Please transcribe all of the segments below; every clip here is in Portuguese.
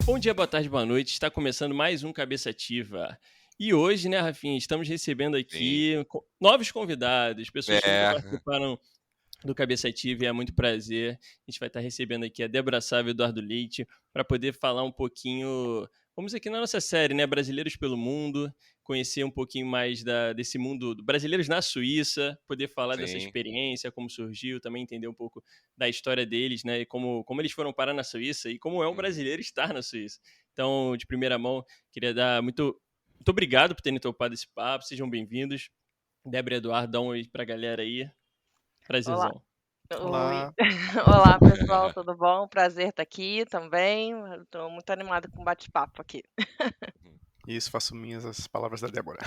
Bom dia, boa tarde, boa noite. Está começando mais um Cabeça Ativa. E hoje, né, Rafinha, estamos recebendo Sim. aqui novos convidados, pessoas que nunca É. participaram do Cabeça Ativa e é muito prazer. A gente vai estar recebendo aqui a Débora Sá e o Eduardo Leite para poder falar um pouquinho, vamos aqui na nossa série, né, Brasileiros pelo Mundo, conhecer um pouquinho mais desse mundo, brasileiros na Suíça, poder falar dessa Sim. experiência, como surgiu, também entender um pouco da história deles, né, e como eles foram parar na Suíça e como é um Uhum. brasileiro estar na Suíça. Então, de primeira mão, queria dar muito obrigado por terem topado esse papo, sejam bem-vindos. Débora e Eduardo, dá um oi pra galera aí. Olá, Prazerzão. oi. Olá. Olá, pessoal, tudo bom? Prazer estar aqui também. Estou muito animada com o bate-papo aqui. Isso, faço minhas as palavras da Débora.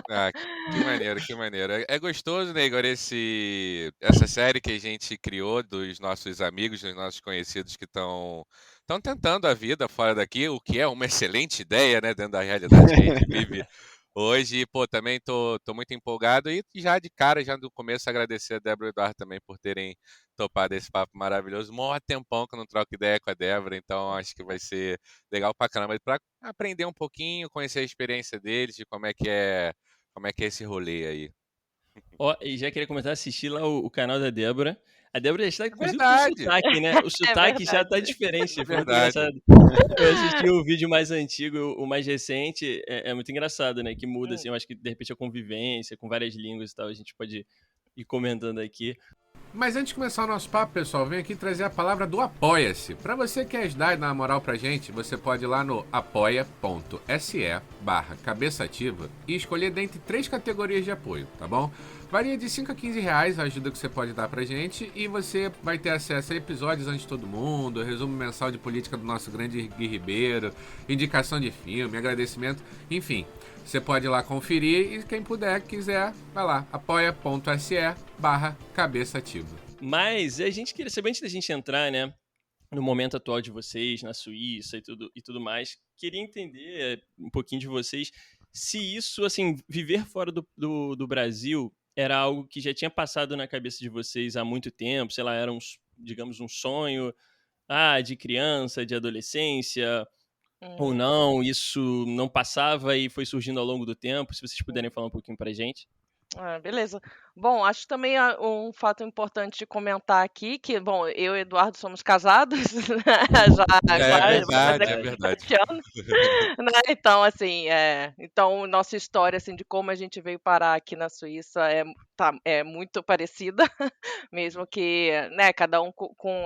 Ah, que maneiro, que maneiro. É gostoso, né, Igor, essa série que a gente criou dos nossos amigos, dos nossos conhecidos que estão tentando a vida fora daqui, o que é uma excelente ideia, né, dentro da realidade que a gente vive hoje. E, pô, também tô muito empolgado e já de cara, já no começo, agradecer a Débora e o Eduardo também por terem topado esse papo maravilhoso. Mó tempão que eu não troco ideia com a Débora, então acho que vai ser legal pra caramba, para aprender um pouquinho, conhecer a experiência deles, de como é que é esse rolê aí? Ó, e já queria comentar, assistir lá o canal da Débora. A Débora já está, É inclusive, com verdade, sotaque, né? O É sotaque já tá verdade. diferente, é foi muito verdade. engraçado. Eu assisti o vídeo mais antigo, o mais recente, é muito engraçado, né? Que muda, Hum. assim, eu acho que de repente a convivência com várias línguas e tal, a gente pode ir comentando aqui. Mas antes de começar o nosso papo, pessoal, venho aqui trazer a palavra do Apoia-se. Para você que quer ajudar e dar uma moral pra gente, você pode ir lá no apoia.se/cabeçativa e escolher dentre 3 categorias de apoio, tá bom? Varia de 5 a 15 reais a ajuda que você pode dar pra gente e você vai ter acesso a episódios antes de todo mundo, resumo mensal de política do nosso grande Gui Ribeiro, indicação de filme, agradecimento, enfim. Você pode ir lá conferir e quem puder, quiser, vai lá, apoia.se/cabeçativa. Mas a gente queria saber, antes da gente entrar, né? No momento atual de vocês, na Suíça e tudo mais, queria entender um pouquinho de vocês se isso, assim, viver fora do Brasil era algo que já tinha passado na cabeça de vocês há muito tempo, sei lá, era digamos, um sonho, de criança, de adolescência, ou Uhum, não, isso não passava e foi surgindo ao longo do tempo, se vocês puderem uhum. falar um pouquinho pra gente. Ah, beleza. Bom, acho também um fato importante de comentar aqui que, bom, eu e Eduardo somos casados, né, já há É quase, vai fazer verdade, é Verdade. verdade. 7 anos, né, então, assim, então nossa história, assim, de como a gente veio parar aqui na Suíça é muito parecida, mesmo que, né, cada um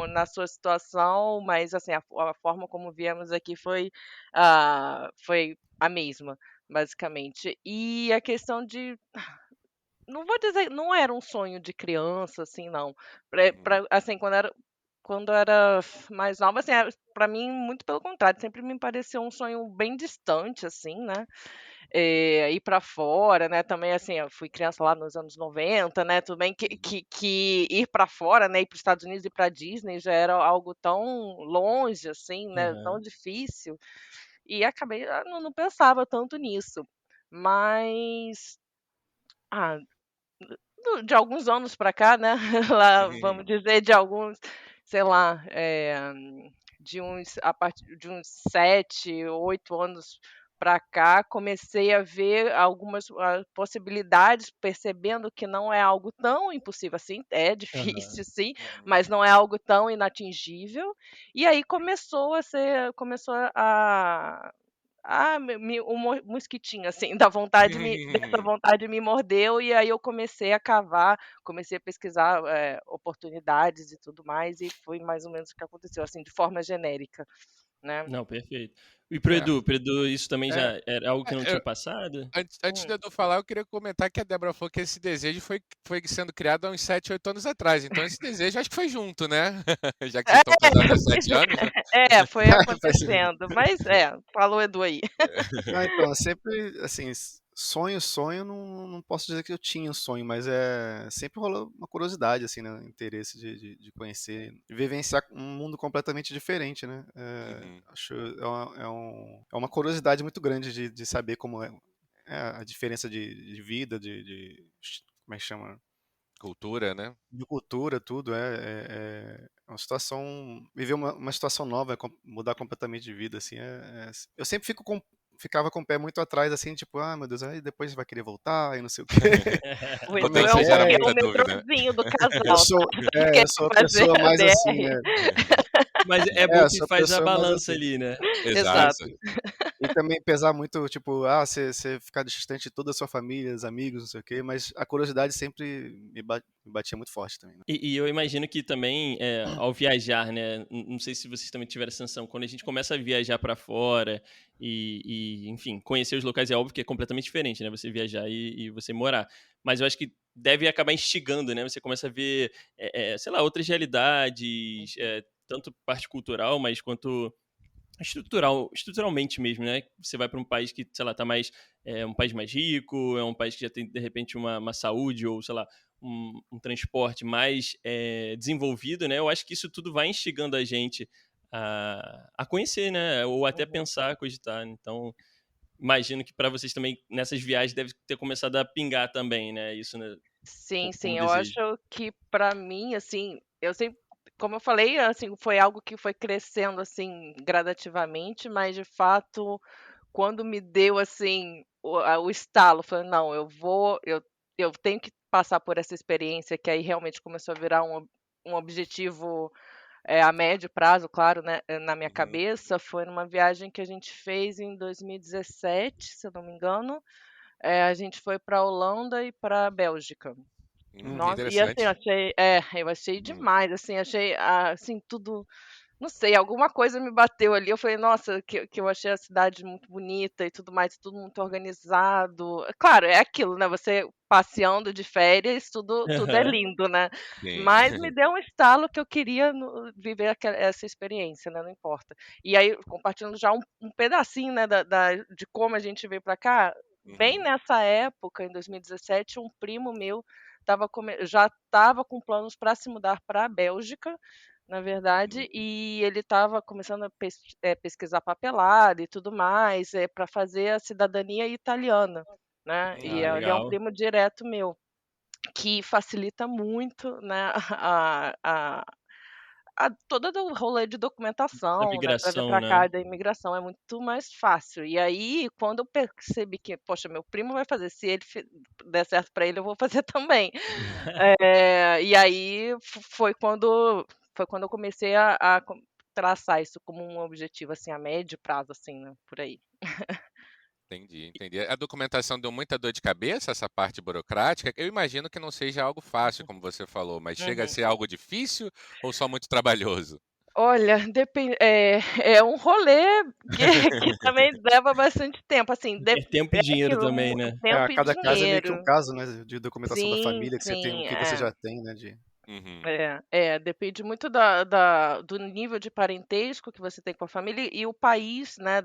na sua situação, mas, assim, a forma como viemos aqui foi a mesma, basicamente. E a questão de não vou dizer, não era um sonho de criança, assim, não. Uhum. Assim, quando eu era mais nova, assim, pra mim, muito pelo contrário, sempre me pareceu um sonho bem distante, assim, né, ir pra fora, né, também, assim, eu fui criança lá nos anos 90, né, tudo bem que ir pra fora, né, ir para os Estados Unidos, ir pra Disney já era algo tão longe, assim, né, tão Aham. difícil, e acabei não pensava tanto nisso. Mas, ah de alguns anos para cá, né, lá vamos dizer de alguns, sei lá, de uns a partir de uns 7, 8 anos para cá, comecei a ver algumas, possibilidades, percebendo que não é algo tão impossível assim, é Aham. difícil sim, Uhum. mas não é algo tão inatingível. E aí começou o mosquitinho, assim, dessa vontade me mordeu, e aí eu comecei a cavar, comecei a pesquisar, oportunidades e tudo mais, e foi mais ou menos o que aconteceu, assim, de forma genérica, né. Não, perfeito. E É, pro Edu, isso também é, já era algo que não tinha eu passado? antes do Hum. Edu falar, eu queria comentar que a Débora falou que esse desejo foi sendo criado há uns 7, 8 anos atrás, então esse desejo acho que foi junto, né? Já que vocês É, estão casados há pois 7 anos, né? foi Faz acontecendo, mas falou Edu aí. Não, então, sempre, assim, sonho, não posso dizer que eu tinha um sonho, mas sempre rolou uma curiosidade, assim, né, interesse de conhecer, de vivenciar um mundo completamente diferente, né? Uhum. Acho é uma curiosidade muito grande de saber como é a diferença de vida, como é que chama? Cultura, né? De cultura, tudo, uma situação, viver uma situação nova, mudar completamente de vida, assim, eu sempre ficava com o pé muito atrás, assim, tipo, meu Deus, aí depois vai querer voltar, e não sei o quê. O Como Edu é é que Também gera é muita o dúvida. metrozinho do Eu casal, sou, sabe? Quer eu sou a fazer pessoa a mais assim, DR. Mas é bom eu que sou a faz a pessoa mais balança assim. ali, né? Exato. Exato. E também pesar muito, tipo, você ficar distante de toda a sua família, os amigos, não sei o quê, mas a curiosidade sempre me batia muito forte também, né? E eu imagino que também, ao viajar, né? Não sei se vocês também tiveram essa sensação, quando a gente começa a viajar para fora enfim, conhecer os locais é óbvio que é completamente diferente, né? Você viajar e você morar. Mas eu acho que deve acabar instigando, né? Você começa a ver, sei lá, outras realidades, tanto parte cultural, mas quanto estruturalmente mesmo, né? Você vai para um país que, sei lá, tá mais um país mais rico, é um país que já tem de repente uma saúde ou, sei lá, um transporte mais desenvolvido, né? Eu acho que isso tudo vai instigando a gente a conhecer, né? Ou até pensar, cogitar. Então, imagino que para vocês também nessas viagens deve ter começado a pingar também, né? Isso, né? Sim, Como sim, eu desejo. acho que pra mim, assim, eu sempre, como eu falei, assim, foi algo que foi crescendo assim gradativamente, mas de fato, quando me deu assim o estalo, falei, não, eu tenho que passar por essa experiência, que aí realmente começou a virar um objetivo a médio prazo, claro, né, na minha Uhum. cabeça, foi numa viagem que a gente fez em 2017, se eu não me engano. A gente foi para Holanda e para Bélgica. Que Nossa, e assim, interessante. eu achei Uhum. demais, assim, achei, assim, tudo, não sei, alguma coisa me bateu ali, eu falei: "Nossa", que eu achei a cidade muito bonita e tudo mais, tudo muito organizado. Claro, é aquilo, né, você passeando de férias, tudo é Aham. lindo, né, Sim. mas me deu um estalo que eu queria viver essa experiência, né, não importa. E aí, compartilhando já um pedacinho, né, de como a gente veio para cá, bem Uhum. nessa época, em 2017, um primo meu já estava com planos para se mudar para a Bélgica, na Uhum. verdade, e ele estava começando a pesquisar papelada e tudo mais, para fazer a cidadania italiana, né? E Ah, ele é um legal. primo direto meu, que facilita muito, né, toda do rolê de Da documentação, né, para vir migração, para né? cá, da imigração, é muito mais fácil. E aí, quando eu percebi que, poxa, meu primo vai fazer, se ele der certo para ele, eu vou fazer também. E aí foi quando eu comecei a traçar isso como um objetivo, assim, a médio prazo, assim, né, por aí. Entendi, entendi. A documentação deu muita dor de cabeça, essa parte burocrática? Eu imagino que não seja algo fácil, como você falou, mas chega a Uhum. ser algo difícil ou só muito trabalhoso? Olha, é um rolê que que também leva bastante tempo, assim, É tempo e é dinheiro aquilo, também, né? tempo e Cada caso é meio que um dinheiro. caso, né, de documentação da Sim, família que você tem, o sim, que você já tem, né, Uhum, depende muito do nível de parentesco que você tem com a família e o país, né,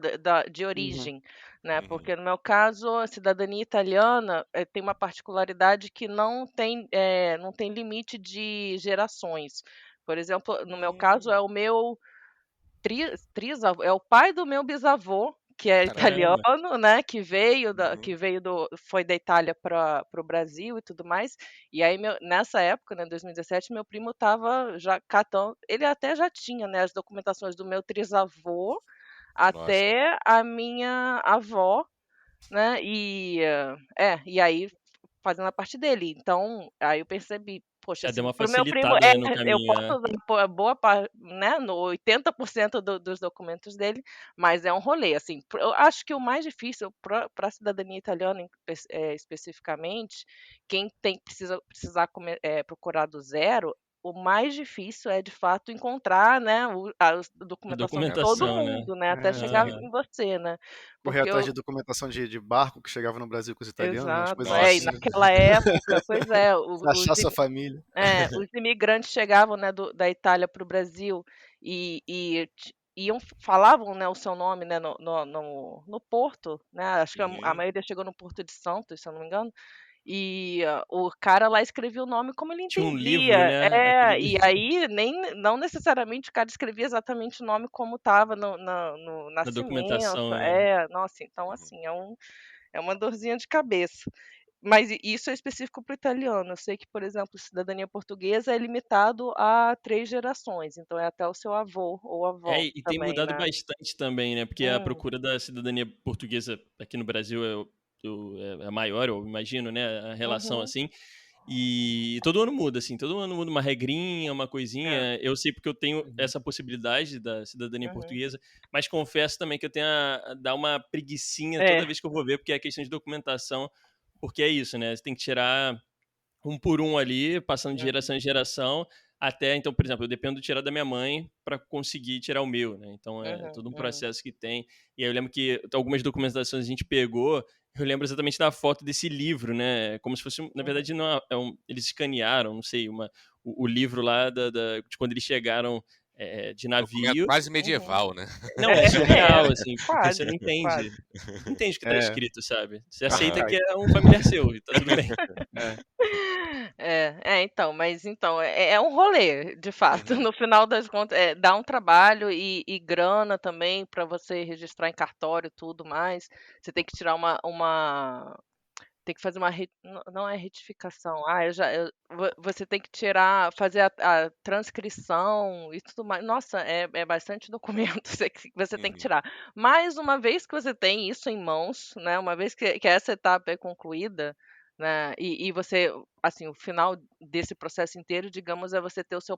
de Uhum. origem, né, uhum. porque no meu caso a cidadania italiana tem uma particularidade que não tem limite de gerações. Por exemplo, no meu caso Hum, é o meu trisavô, é o pai do meu bisavô, que é caramba. italiano, Caramba. né, que veio da Uhum, que veio do foi da Itália para o Brasil e tudo mais. E aí nessa época, né, 2017, meu primo estava já catando, ele até já tinha, né, as documentações do meu trisavô nossa. até a minha avó, né, e aí fazendo a parte dele. Então, aí eu percebi, poxa, Já deu assim, uma para o meu primo facilitada, né, no eu caminho, posso né? usar boa parte, né, no 80% dos documentos dele, mas é um rolê, assim, eu acho que o mais difícil para a cidadania italiana, especificamente, quem precisar procurar do zero, o mais difícil é, de fato, encontrar, né, a A documentação de todo documentação, né? mundo, né, até chegar Aham. em você, né, Correr porque atrás de documentação de barco que chegava no Brasil com os italianos, umas exato, coisas e Nossa. assim, naquela época, pois é, pra achar sua família. os imigrantes chegavam, né, da Itália para o Brasil falavam, né, o seu nome, né, no porto, né, acho que a Uhum. maioria chegou no Porto de Santos, se eu não me engano, e o cara lá escrevia o nome como ele Tinha um livro, entendia. né? Aquele E aí não necessariamente o cara escrevia exatamente o nome como estava no da nascimento. documentação, né? Nossa, então Uhum. assim, é uma dorzinha de cabeça. Mas isso é específico para o italiano. Eu sei que, por exemplo, cidadania portuguesa é limitado a 3 gerações, então é até o seu avô ou avó E tem também, mudado né. bastante também, né? Porque a Hum, procura da cidadania portuguesa aqui no Brasil é maior, eu imagino, né? A relação uhum, assim. E todo ano muda, assim, todo ano muda uma regrinha, uma é, coisinha. Eu sei porque eu tenho Uhum. essa possibilidade da cidadania uhum. portuguesa, mas confesso também que eu tenho a dar uma preguicinha toda É, vez que eu vou ver, porque é questão de documentação, porque é isso, né? Você tem que tirar um por um ali, passando de uhum, geração em geração, até, então, por exemplo, eu dependo de tirar da minha mãe para conseguir tirar o meu, né? Então é todo um uhum. processo que tem. E aí eu lembro que algumas documentações a gente pegou, eu lembro exatamente da foto desse livro, né? Como se fosse, na Uhum. verdade, não eles escanearam, não sei, o livro lá de quando eles chegaram de Documento navio. quase Uhum. medieval, né? Não, é É, surreal, assim, porque você quase, não quase. entende. Não entende o que tá É, escrito, sabe? Você aceita Aham. que arcaico. é um familiar seu e tá tudo bem. É. Então, mas então, é um rolê, de fato, Uhum. no final das contas, dá um trabalho e grana também para você registrar em cartório e tudo mais. Você tem que tirar tem que fazer uma re não é retificação, você tem que fazer a transcrição e tudo mais. Nossa, é bastante documento você tem que Uhum. tirar. Mas uma vez que você tem isso em mãos, né, uma vez que essa etapa é concluída, né, e você assim, o final desse processo inteiro, digamos, é você ter o seu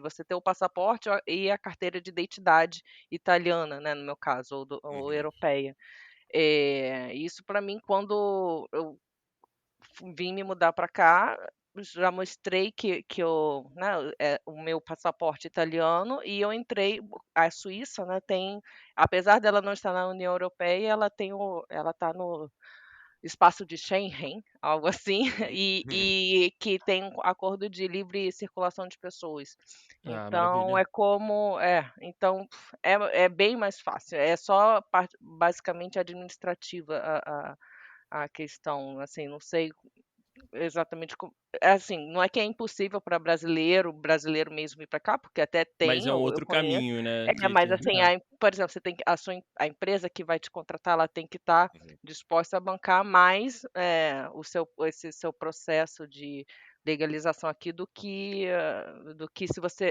você ter o passaporte e a carteira de identidade italiana, né, no meu caso, ou Uhum. europeia. Isso para mim, quando eu vim me mudar para cá, já mostrei que eu, né, o meu passaporte italiano e eu entrei. A Suíça, né, apesar dela não estar na União Europeia, ela está no espaço de Schengen, algo assim, Uhum. Uhum. e que tem um acordo de livre circulação de pessoas. Ah, Então maravilha. então é bem mais fácil, é só basicamente administrativa a questão, assim, não sei exatamente assim, não é que é impossível para brasileiro mesmo ir para cá, porque até Mas tem, é um eu outro conheço. caminho, né, Mas assim, por exemplo, você tem a empresa que vai te contratar, ela tem que estar Uhum. disposta a bancar mais, esse seu processo de legalização aqui do que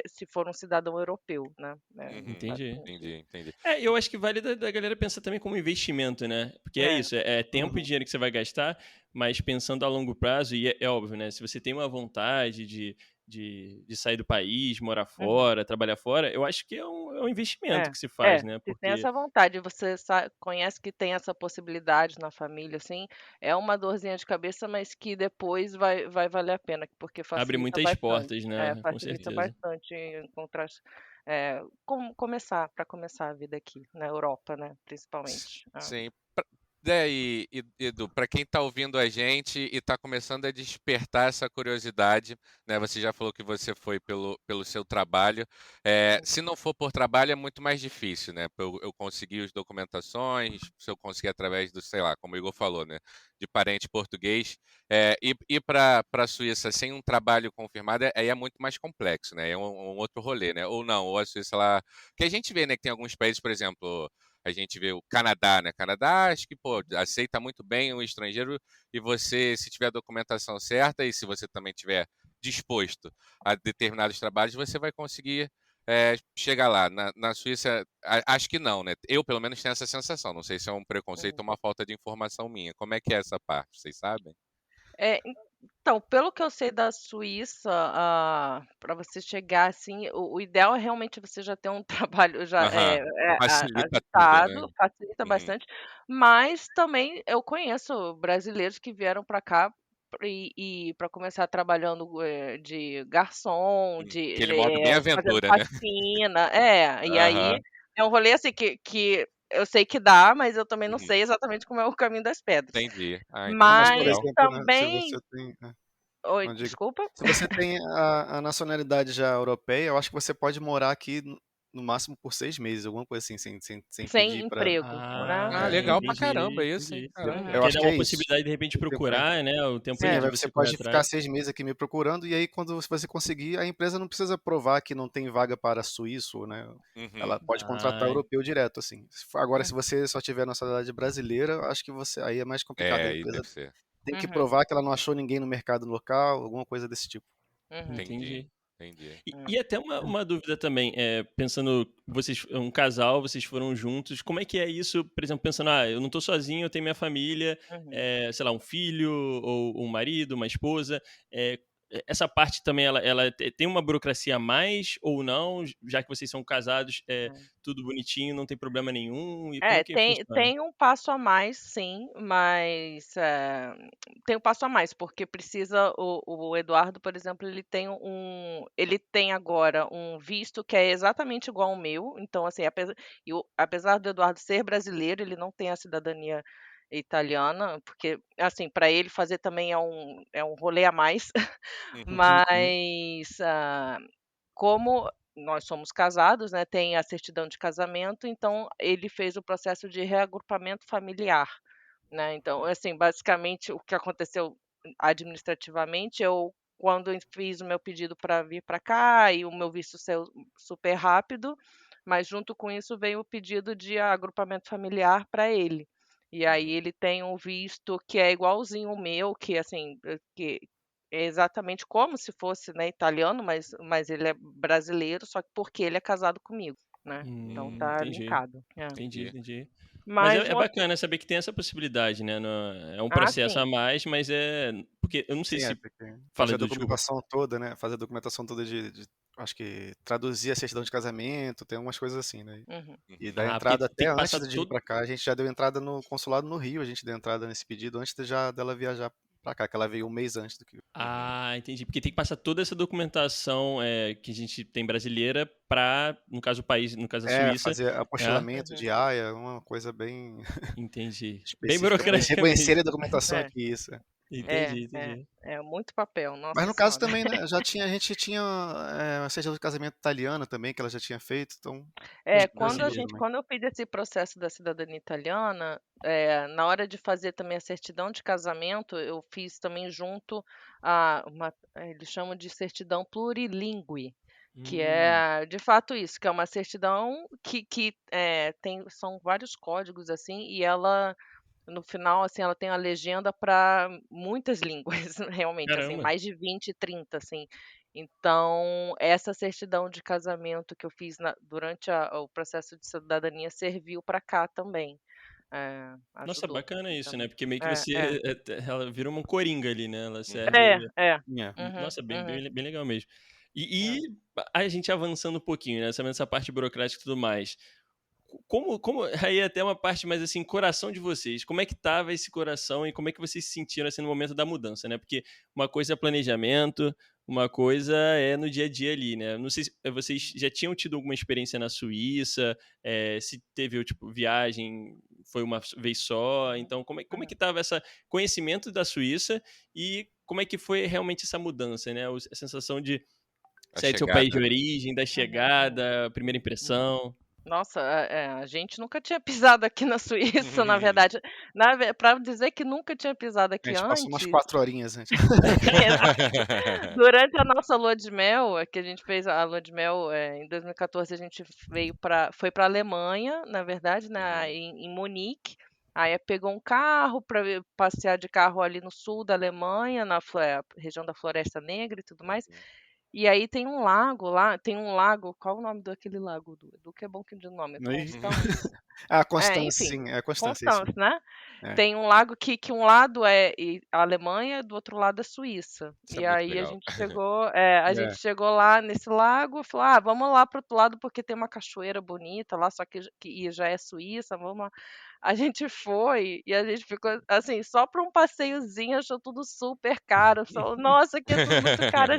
se for um cidadão europeu, né, Uhum. entendi. basicamente Entendi, isso. entendi. Eu acho que vale da galera pensar também como investimento, né, porque é É. isso, é tempo e Uhum. dinheiro que você vai gastar, mas pensando a longo prazo, e é óbvio, né, se você tem uma vontade de sair do país, morar Uhum. fora, trabalhar fora, eu acho que é um investimento É, que se faz, né, se tem porque essa vontade, você conhece que tem essa possibilidade na família, assim, é uma dorzinha de cabeça, mas que depois vai valer a pena, porque abre facilita muitas bastante. portas, né, com Facilita certeza. bastante encontrar, para começar a vida aqui na Europa, né, principalmente. Sim. Edu, para quem está ouvindo a gente e está começando a despertar essa curiosidade, né? Você já falou que você foi pelo seu trabalho. Se não for por trabalho, é muito mais difícil, né? Eu conseguir as documentações, se eu conseguir através do, sei lá, como o Igor falou, né? De parente português. Ir para a Suíça sem um trabalho confirmado, aí é muito mais complexo, né? É um outro rolê, né? Ou não, ou a Suíça lá. Que a gente vê, né? Que tem alguns países, por exemplo. A gente vê o Canadá, né? Canadá, acho que, pô, aceita muito bem o estrangeiro e você, se tiver a documentação certa e se você também tiver disposto a determinados trabalhos, você vai conseguir chegar lá. Na Suíça, acho que não, né? Eu, pelo menos, tenho essa sensação. Não sei se é um preconceito Uhum. ou uma falta de informação minha. Como é que é essa parte? Vocês sabem? É, então, pelo que eu sei da Suíça, para você chegar assim, o ideal é realmente você já ter um trabalho já Aham. Facilita tudo, né? agitado, facilita Uhum. bastante, mas também eu conheço brasileiros que vieram para cá e para começar trabalhando de garçom, Aquele modo bem fazendo aventura, né? faxina, e aí Aham. é um rolê assim que eu sei que dá, mas eu também não Uhum. sei exatamente como é o caminho das pedras. Entendi. Ah, então Mas, tá por Mas legal. exemplo, né, se também você tem. Oi, Não diga. desculpa? Se você tem a nacionalidade já europeia, eu acho que você pode morar aqui no máximo por 6 meses, alguma coisa assim, sem Sem pedir para. emprego, né. Ah, legal pra caramba isso, hein? Entendi. Caramba. Eu Que aí acho dá que é uma isso. possibilidade, de repente, O tempo, é. procurar, né, o tempo Sim, ali É, de aí você você correr pode ficar atrás. 6 meses aqui me procurando, e aí quando você conseguir, a empresa não precisa provar que não tem vaga para suíço, né? Uhum. Ela pode contratar Ah, europeu direto, assim. Agora, hum, se você só tiver nacionalidade brasileira, eu acho que aí é mais complicado. A Aí empresa deve ser. tem que Uhum, provar que ela não achou ninguém no mercado local, alguma coisa desse tipo. uhum, Entendi. Entendi. hum, E até uma dúvida também, pensando, vocês, um casal, vocês foram juntos, como é que é isso, por exemplo, pensando, eu não tô sozinho, eu tenho minha família, uhum. sei lá, um filho, ou um marido, uma esposa, essa parte também, ela tem uma burocracia a mais ou não, já que vocês são casados, Hum. tudo bonitinho, não tem problema nenhum, e como é que Tem funciona? um passo a mais sim, mas, tem um passo a mais, porque precisa o Eduardo, por exemplo, ele tem agora um visto que é exatamente igual ao meu, então assim, apesar do Eduardo ser brasileiro, ele não tem a cidadania italiana, porque, assim, para ele fazer também é um rolê a mais, Uhum. Uhum. mas, como nós somos casados, né, tem a certidão de casamento, então ele fez o processo de reagrupamento familiar, né. Então, assim, basicamente o que aconteceu administrativamente, quando eu fiz o meu pedido para vir para cá e o meu visto saiu super rápido, mas junto com isso veio o pedido de agrupamento familiar para ele. E aí Uhum. ele tem um visto que é igualzinho o meu, que assim, que é exatamente como se fosse, né, italiano, mas ele é brasileiro, só que porque ele é casado comigo, né. Então tá Entendi. linkado. É. Entendi. Mas Mas é um outro bacana saber que tem essa possibilidade, né? É um ah, processo a sim. mais, mas porque eu não sei Sim, se. porque Fala, fazer a Edu, desculpa. documentação toda, né? Fazer a documentação toda acho que traduzir a certidão de casamento, tem umas coisas assim, né? Uhum. E Uhum. dar Porque entrada tem até que passar antes de vir todo. pra cá, a gente já deu entrada no consulado no Rio, a gente deu entrada nesse pedido antes dela viajar pra cá, que ela veio um mês antes do que. Uhum. Entendi. Porque tem que passar toda essa documentação que a gente tem brasileira para, no caso, o país, no caso a Suíça. Fazer É, apostilamento Uhum. de AIA, uma coisa bem entendi. Bem específica, pra eles burocrática mesmo. reconhecerem a documentação É, aqui, isso. Entendi. é muito papel, Mas nossa no caso senhora. também, né, a gente tinha a certidão de casamento italiana também, que ela já tinha feito, então É, facilitou também. quando eu fiz esse processo da cidadania italiana, na hora de fazer também a certidão de casamento, eu fiz também junto eles chamam de certidão plurilíngue, que Hum, é de fato isso, que é uma certidão são vários códigos assim, e ela no final, assim, ela tem a legenda para muitas línguas, realmente, assim, caramba. mais de 20, 30, assim. Então, essa certidão de casamento que eu fiz durante o processo de cidadania serviu para cá também. Nossa, Ajudou bacana aqui isso, né? também. Porque meio que É, é. você. Ela vira uma coringa ali, né? Ela Uhum. serve. É. É. Uhum, Nossa, uhum, bem legal mesmo. é. E a gente avançando um pouquinho, né? Sabendo essa parte burocrática e tudo mais. Como aí é até uma parte mais assim, coração de vocês. Como é que tava esse coração e como é que vocês se sentiram assim no momento da mudança, né? Porque uma coisa é planejamento, uma coisa é no dia a dia ali, né? Não sei se vocês já tinham tido alguma experiência na Suíça, se teve tipo viagem, foi uma vez só. Uhum, Então, como é uhum, que tava esse conhecimento da Suíça e como é que foi realmente essa mudança, né? A sensação de A sair do seu país de chegada, né? origem, da uhum, uhum, chegada, a primeira uhum. impressão. Nossa, a gente nunca tinha pisado aqui na Suíça, na verdade. Para dizer que nunca tinha pisado A aqui gente passou umas antes, 4 horinhas antes. durante a nossa lua de mel, que a gente fez a lua de mel, em 2014, a gente foi para Alemanha, na verdade, né, Uhum. em Munique. Aí pegou um carro para passear de carro ali no sul da Alemanha, região da Floresta Negra e tudo mais. Uhum. E aí tem um lago lá, qual o nome daquele lago, do que é bom que de nome? Aí, Constance? Constância, Enfim, sim, é Constância, isso Constance, mesmo. né? É. Tem um lago que um lado é a Alemanha, do outro lado é a Suíça. Isso é E muito aí legal. a É. gente chegou lá nesse lago e falou: vamos lá pro outro lado porque tem uma cachoeira bonita lá, só que já é Suíça, vamos lá. A gente foi e a gente ficou assim, só para um passeiozinho, achou tudo super caro. Falou, nossa, aqui é tudo muito caro.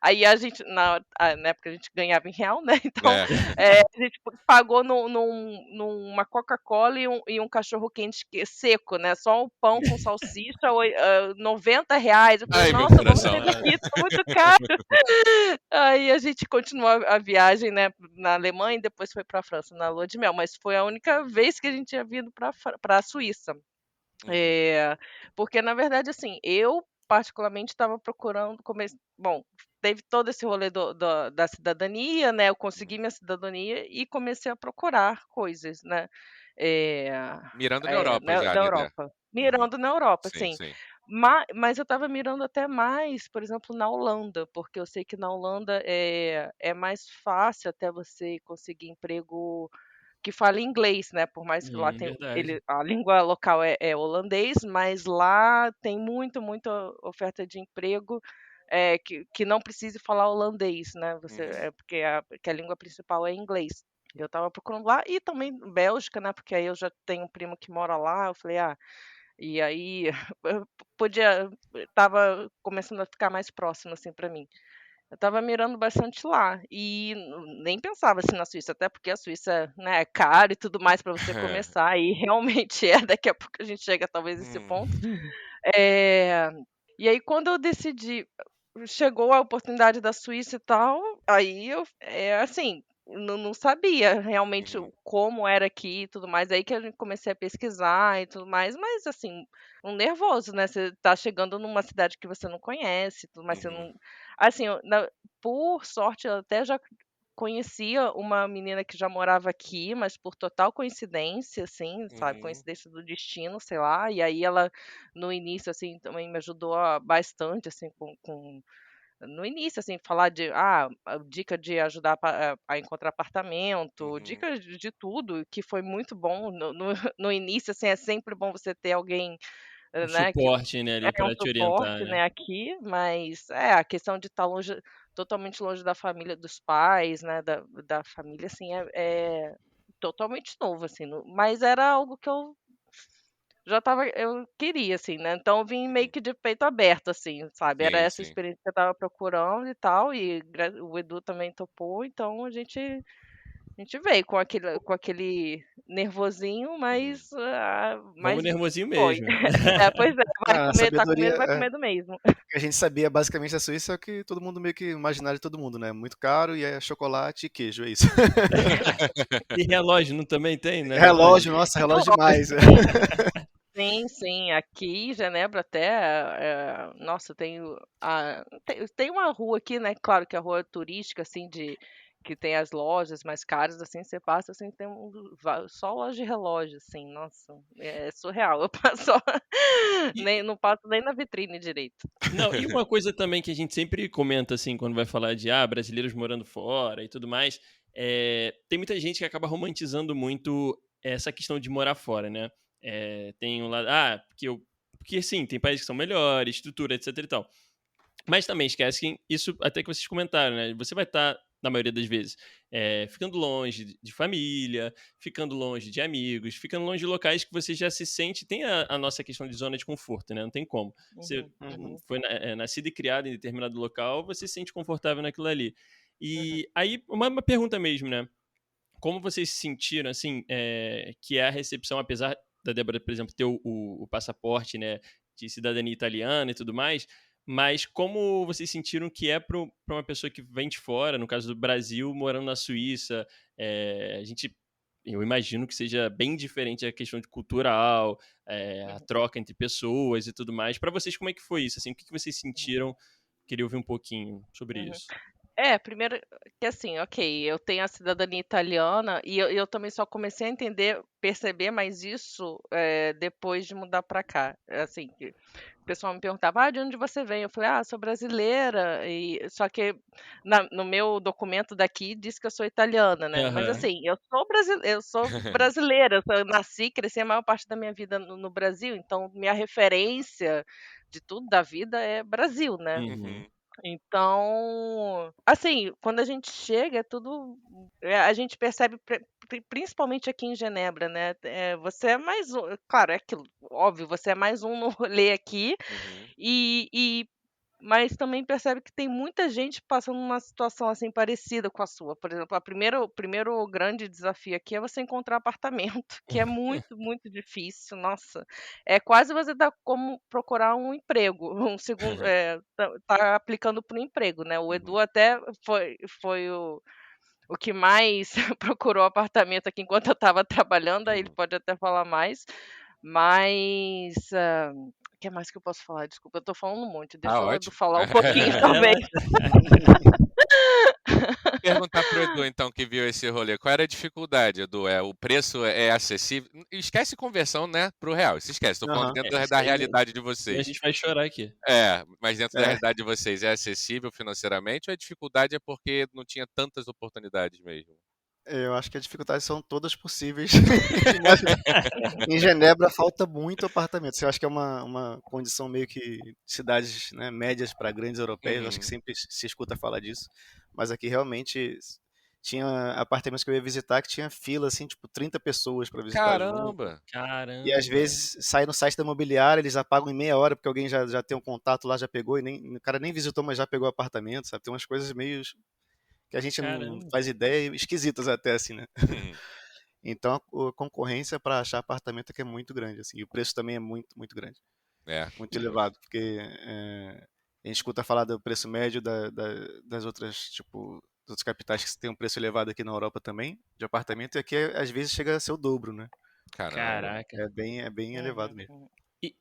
Aí a gente, na época a gente ganhava em real, né? Então É. a gente pagou numa Coca-Cola e um cachorro-quente seco, né? Só o pão com salsicha, R$ 90. Eu falei, Ai, meu nossa, vamos coração. sair daqui, tá muito caro. Aí a gente continuou a viagem, né, na Alemanha e depois foi para a França na lua de mel, mas foi a única vez que a gente tinha vindo para a Suíça. Uhum. Porque na verdade, assim, eu particularmente estava procurando bom, teve todo esse rolê da cidadania, né, eu consegui Uhum. minha cidadania e comecei a procurar coisas, né, Mirando na Europa na já, né, Dé? Europa, Uhum. mirando na Europa, Sim, assim. sim. Mas eu estava mirando até mais, por exemplo, na Holanda, porque eu sei que na Holanda é mais fácil até você conseguir emprego que fala inglês, né? Por mais que lá Verdade. a língua local é holandês, mas lá tem muita oferta de emprego que não precise falar holandês, né? Porque a língua principal é inglês. Eu estava procurando lá e também Bélgica, né? Porque aí eu já tenho um primo que mora lá. Eu falei, e aí eu tava começando a ficar mais próximo assim para mim. Eu estava mirando bastante lá e nem pensava assim na Suíça, até porque a Suíça, né, é caro e tudo mais para você começar, e realmente daqui a pouco a gente chega talvez a esse ponto. E aí quando eu decidi, chegou a oportunidade da Suíça e tal, aí eu, assim, não sabia realmente como era aqui e tudo mais, aí que eu comecei a pesquisar e tudo mais, mas assim, um nervoso, né? Você tá chegando numa cidade que você não conhece, tudo mais, você não. Assim, por sorte, eu até já conhecia uma menina que já morava aqui, mas por total coincidência, assim, sabe, coincidência do destino, sei lá, e aí ela, no início, assim, também me ajudou bastante, assim, no início, assim, falar dica de ajudar a encontrar apartamento, dicas de tudo, que foi muito bom no início, assim, é sempre bom você ter alguém, Um né, que suporte, né, ali é um pra te orientar, suporte, né? né, aqui, mas a questão de estar longe, totalmente longe da família, dos pais, né, da família, assim, é totalmente novo, assim, mas era algo que eu queria, assim, né, então eu vim meio que de peito aberto, assim, sabe, era Sim, essa sim. experiência que eu estava procurando e tal, e o Edu também topou, então a gente veio com aquele nervosinho, mas Vamos nervosinho foi. mesmo. Pois é, A tá com sabedoria medo, vai com medo mesmo. que a gente sabia basicamente da Suíça é o que todo mundo meio que imaginário de todo mundo, né? Muito caro e é chocolate e queijo, é isso. E relógio não também tem, né? Relógio, nossa, relógio demais. Sim, sim, aqui em Genebra até, nossa, tem uma rua aqui, né, claro que a rua é turística, assim, que tem as lojas mais caras, assim, você passa, assim, tem só loja de relógio, assim, nossa, é surreal, eu passo, não passo nem na vitrine direito. Não, e uma coisa também que a gente sempre comenta, assim, quando vai falar de brasileiros morando fora e tudo mais, tem muita gente que acaba romantizando muito essa questão de morar fora, né? Tem um lado, porque sim, tem países que são melhores, estrutura, etc e tal. Mas também esquece que isso, até que vocês comentaram, né? Você vai estar, na maioria das vezes, ficando longe de família, ficando longe de amigos, ficando longe de locais que você já se sente. Tem a nossa questão de zona de conforto, né? Não tem como. Você foi nascido e criado em determinado local, você se sente confortável naquilo ali. E aí, uma pergunta mesmo, né? Como vocês se sentiram, assim, que é a recepção, apesar da Débora, por exemplo, ter o passaporte, né, de cidadania italiana e tudo mais, mas como vocês sentiram que é para uma pessoa que vem de fora, no caso do Brasil, morando na Suíça, eu imagino que seja bem diferente a questão de cultural, a troca entre pessoas e tudo mais. Para vocês, como é que foi isso? Assim, o que vocês sentiram? Queria ouvir um pouquinho sobre isso. Primeiro que assim, ok, eu tenho a cidadania italiana e eu também só comecei a perceber mais isso depois de mudar para cá. Assim, que o pessoal me perguntava, de onde você vem? Eu falei, sou brasileira, só que no meu documento daqui diz que eu sou italiana, né? Mas Aham. assim, eu sou brasileira, eu nasci, cresci a maior parte da minha vida no Brasil, então minha referência de tudo da vida é Brasil, né? Uhum. Então, assim, quando a gente chega, é tudo. A gente percebe, principalmente aqui em Genebra, né? Você é mais um. Claro, é aquilo, óbvio, você é mais um no rolê aqui, mas também percebe que tem muita gente passando uma situação assim parecida com a sua. Por exemplo, o primeiro grande desafio aqui é você encontrar apartamento, que é muito, muito difícil. Nossa, é quase você tá como procurar um emprego, um segundo, tá aplicando para um emprego, né? O Edu até foi o que mais procurou apartamento aqui enquanto eu estava trabalhando, aí ele pode até falar mais, mas o que mais que eu posso falar? Desculpa, eu tô falando muito, deixa o Edu Ótimo. falar um pouquinho talvez. perguntar pro Edu, então, que viu esse rolê. Qual era a dificuldade, Edu? O preço é acessível? Esquece conversão, né, pro real. Se esquece, tô falando Aham. dentro Isso da aí, realidade de a vocês. gente vai chorar aqui. Mas dentro da É. realidade de vocês, é acessível financeiramente ou a dificuldade é porque não tinha tantas oportunidades mesmo? Eu acho que as dificuldades são todas possíveis. Em Genebra falta muito apartamento. Eu acho que é uma condição meio que de cidades, né, médias para grandes europeias. Acho que Uhum. sempre se escuta falar disso. Mas aqui realmente tinha apartamentos que eu ia visitar que tinha fila, assim, tipo 30 pessoas para visitar junto. Caramba! E às Caramba. vezes sai no site da imobiliária, eles apagam em meia hora porque alguém já tem um contato lá, já pegou e o cara nem visitou, mas já pegou o apartamento, sabe? Tem umas coisas meio que a gente não Caramba. faz ideia, esquisitas até, assim, né? Uhum. Então a concorrência para achar apartamento aqui é muito grande, assim, e o preço também é muito, muito grande, muito elevado, porque a gente escuta falar do preço médio das outras, tipo, das outras capitais que tem um preço elevado aqui na Europa também, de apartamento, e aqui às vezes chega a ser o dobro, né? Caramba. Caraca. É bem elevado mesmo. Uhum.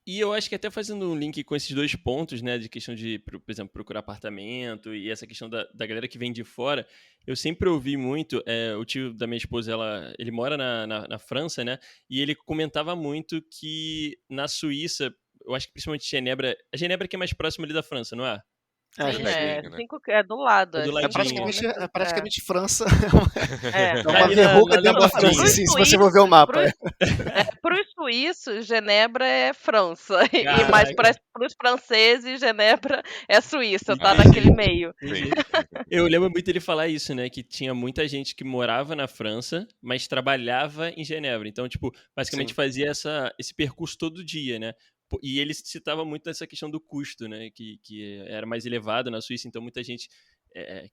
E eu acho que até fazendo um link com esses dois pontos, né, de questão de, por exemplo, procurar apartamento e essa questão da galera que vem de fora, eu sempre ouvi muito, o tio da minha esposa, ele mora na França, né, e ele comentava muito que na Suíça, eu acho que principalmente Genebra, a Genebra que é mais próxima ali da França, não é? É, Sim, Pertinho, né? é do lado, É do é 5 ladinho. quilômetros. é praticamente França, É. é uma Ali verruga na dentro da bordinha. França, assim, se você for ver o mapa. Para os suíços, Genebra é França. Mas Caraca. para os franceses, Genebra é Suíça, tá naquele meio. Sim. Eu lembro muito ele falar isso, né? Que tinha muita gente que morava na França, mas trabalhava em Genebra. Então, tipo, basicamente Sim. fazia esse percurso todo dia, né? E ele citava muito essa questão do custo, né? Que era mais elevado na Suíça, então muita gente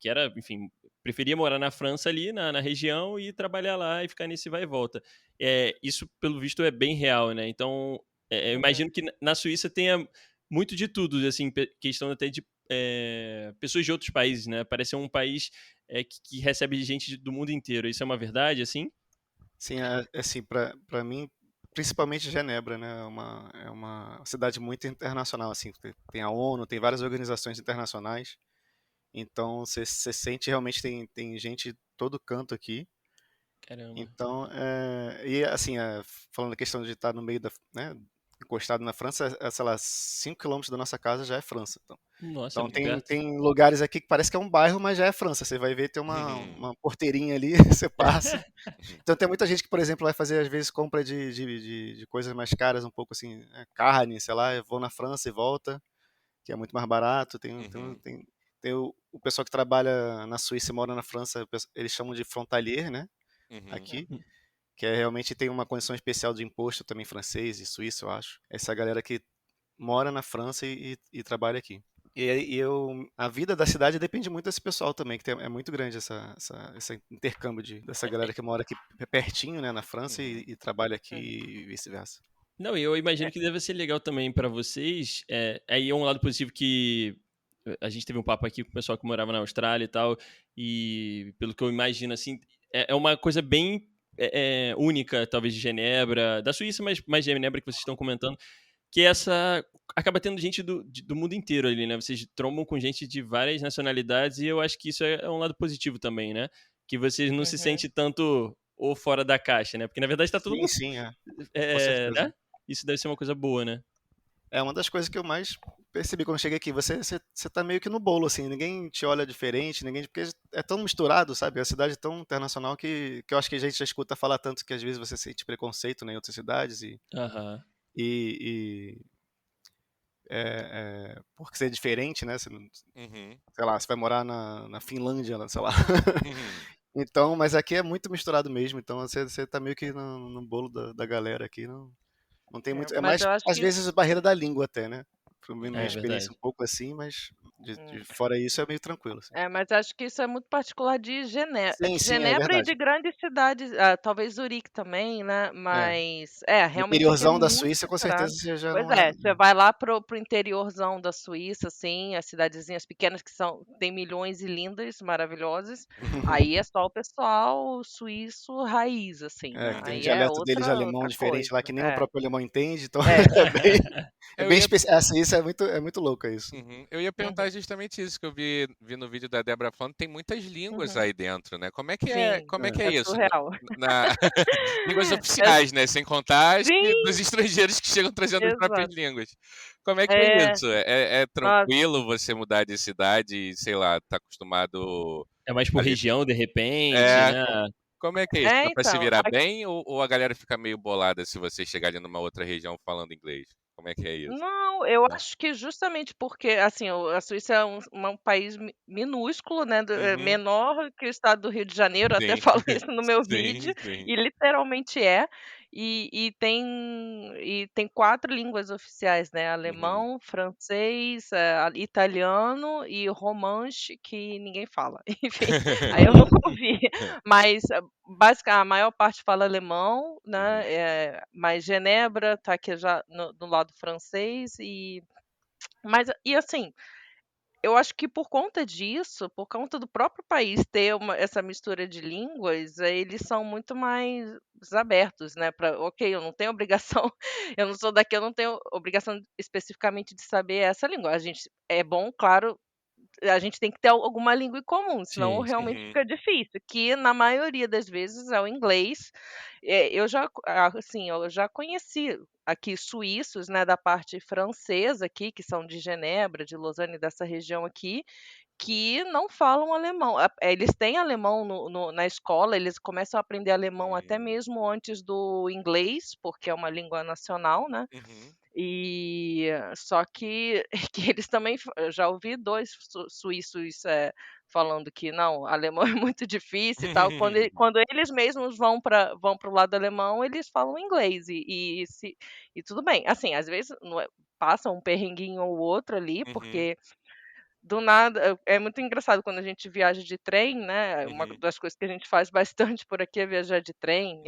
que era, enfim, preferia morar na França ali, na região, e trabalhar lá e ficar nesse vai e volta. Isso, pelo visto, é bem real, né? Então, eu imagino que na Suíça tenha muito de tudo, assim, questão até de pessoas de outros países, né? Parece ser um país que recebe gente do mundo inteiro. Isso é uma verdade, assim? Sim, assim, para mim, principalmente Genebra, né? É uma cidade muito internacional, assim. Tem a ONU, tem várias organizações internacionais. Então, você sente realmente tem gente de todo canto aqui. Caramba. Então, e assim, falando da questão de estar no meio né, encostado na França, sei lá, 5 quilômetros da nossa casa já é França. Nossa, Então muito perto. tem lugares aqui que parece que é um bairro, mas já é França. Você vai ver, tem uma porteirinha ali, você passa. Então tem muita gente que, por exemplo, vai fazer, às vezes, compra de coisas mais caras, um pouco assim, carne, sei lá, eu vou na França e volta, que é muito mais barato. Tem o pessoal que trabalha na Suíça e mora na França, eles chamam de frontalier, né? Aqui, que realmente tem uma condição especial de imposto também francês e suíço, eu acho. Essa galera que mora na França e trabalha aqui. A vida da cidade depende muito desse pessoal também, que é muito grande esse intercâmbio dessa galera que mora aqui pertinho, né, na França e trabalha aqui e vice-versa. Não, eu imagino que deve ser legal também para vocês. Aí é um lado positivo que a gente teve um papo aqui com o pessoal que morava na Austrália e tal, e pelo que eu imagino, assim, é uma coisa bem única, talvez, de Genebra, da Suíça, mas mais de Genebra que vocês estão comentando, que acaba tendo gente do mundo inteiro ali, né? Vocês trombam com gente de várias nacionalidades e eu acho que isso é um lado positivo também, né? Que vocês não se sentem tanto ou fora da caixa, né? Porque na verdade tá todo mundo... Sim, com certeza. Né? Isso deve ser uma coisa boa, né? É uma das coisas que eu mais percebi quando cheguei aqui. Você tá meio que no bolo, assim, ninguém te olha diferente, porque é tão misturado, sabe? A cidade é tão internacional que eu acho que a gente já escuta falar tanto que às vezes você sente preconceito, né, em outras cidades porque você é diferente, né? Você, sei lá, você vai morar na Finlândia, sei lá. Então, mas aqui é muito misturado mesmo, então você tá meio que no bolo da galera aqui, não tem muito. É mais, às vezes, barreira da língua até, né? Pra minha experiência verdade. um pouco assim, mas de fora isso é meio tranquilo. Assim. Mas acho que isso é muito particular de Genebra. Sim, sim, é Genebra e verdade. de grandes cidades, talvez Zurique também, né? Mas No realmente interiorzão aqui é da muito Suíça, com misturado. certeza você já Pois não é. você vai lá pro interiorzão da Suíça, assim, as cidadezinhas pequenas que tem milhões e lindas, maravilhosas. Aí é só o pessoal suíço raiz, assim, né? Tem um Aí dialeto deles de alemão outra diferente coisa. lá que nem o próprio alemão entende, então É. é bem especial. Essa Suíça é muito louca isso. Eu ia perguntar justamente isso que eu vi no vídeo da Débora falando, tem muitas línguas Uhum. aí dentro, né? Como é que Sim, é é isso? surreal. Línguas É, oficiais, né? Sem contar as sim, dos estrangeiros que chegam trazendo as próprias exato. línguas. Como é que é É, isso? É nossa, tranquilo você mudar de cidade e, sei lá, tá acostumado É mais por ali. região, de repente, É, né? como é que é isso? Dá pra se então, virar bem ou a galera fica meio bolada se você chegar ali numa outra região falando inglês? Como é que é isso? não, eu Não. acho que justamente porque, assim, a Suíça é um país minúsculo, né, Uhum. menor que o estado do Rio de Janeiro, eu até Sim. falo isso no meu Sim, vídeo, sim. e literalmente é, e tem 4 línguas oficiais, né, Uhum. alemão, francês, italiano e romanche, que ninguém fala, enfim, aí eu nunca ouvi, mas a maior parte fala alemão, né, Uhum. mas Genebra está aqui já no lado francês e assim, eu acho que por conta disso, por conta do próprio país ter essa mistura de línguas, eles são muito mais abertos, né, para, ok, eu não tenho obrigação, eu não sou daqui, eu não tenho obrigação especificamente de saber essa língua. A gente é bom, claro, a gente tem que ter alguma língua em comum, senão Sim, sim. realmente Uhum. fica difícil, que na maioria das vezes é o inglês. Assim, eu já conheci aqui suíços, né, da parte francesa aqui, que são de Genebra, de Lausanne, dessa região aqui, que não falam alemão. Eles têm alemão na escola, eles começam a aprender alemão até Hum. mesmo antes do inglês, porque é uma língua nacional, né. Uhum. Só que que eles também eu já ouvi 2 suíços, falando que: "Não, alemão é muito difícil e tal", quando eles mesmos vão para o lado alemão, eles falam inglês e tudo bem. Assim, às vezes não passa um perrenguinho ou outro ali, Uhum. porque do nada é muito engraçado quando a gente viaja de trem, né, uma Uhum. das coisas que a gente faz bastante por aqui é viajar de trem,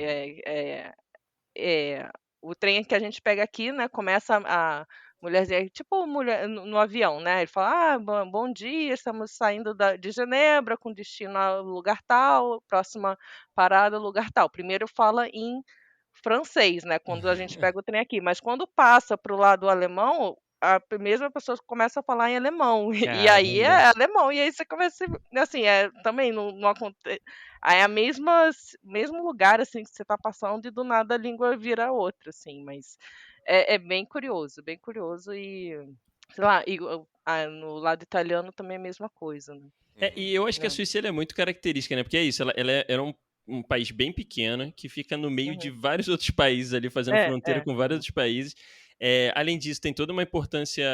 é, o trem que a gente pega aqui, né, começa a mulherzinha, tipo mulher no avião, né, ele fala: "Ah, bom dia, estamos saindo de Genebra com destino ao lugar tal, próxima parada, lugar tal". Primeiro fala em francês, né, quando a gente pega o trem aqui, mas quando passa para o lado alemão, a mesma pessoa começa a falar em alemão, e aí Caramba. é alemão, e aí você começa assim, também não aconte aí é a mesmo lugar, assim, que você está passando e do nada a língua vira outra, assim, mas é bem curioso e, sei lá, no lado italiano também é a mesma coisa, né. Uhum. E eu acho que a É. Suíça ela é muito característica, né? Porque é isso, era um país bem pequeno que fica no meio de Uhum. vários outros países ali, fazendo É, fronteira é. com vários outros países. Além disso, tem toda uma importância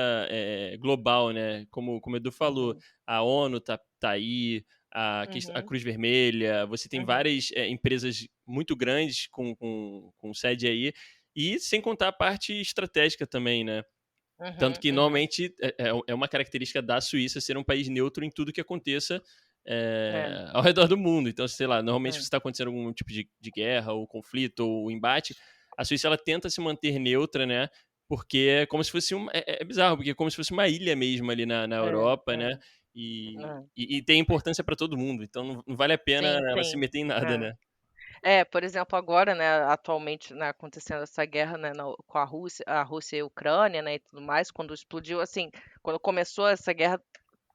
global, né? Como o Edu falou, Uhum. a ONU tá aí, a Uhum. Cruz Vermelha, você tem Uhum. várias empresas muito grandes com sede aí, e sem contar a parte estratégica também, né? Tanto Uhum. que Uhum. normalmente é uma característica da Suíça ser um país neutro em tudo que aconteça É, ao redor do mundo. Então, sei lá, normalmente se é. está acontecendo algum tipo de guerra, ou conflito, ou embate, a Suíça ela tenta se manter neutra, né? Porque é como se fosse é bizarro, porque é como se fosse uma ilha mesmo ali na É, Europa, é, né? E, é. e, e tem importância para todo mundo. Então não vale a pena Sim, ela se sim. meter em nada, É. né? Por exemplo, agora, né, atualmente, né, acontecendo essa guerra, né, com a Rússia e a Ucrânia, né, e tudo mais, quando explodiu, assim, quando começou essa guerra,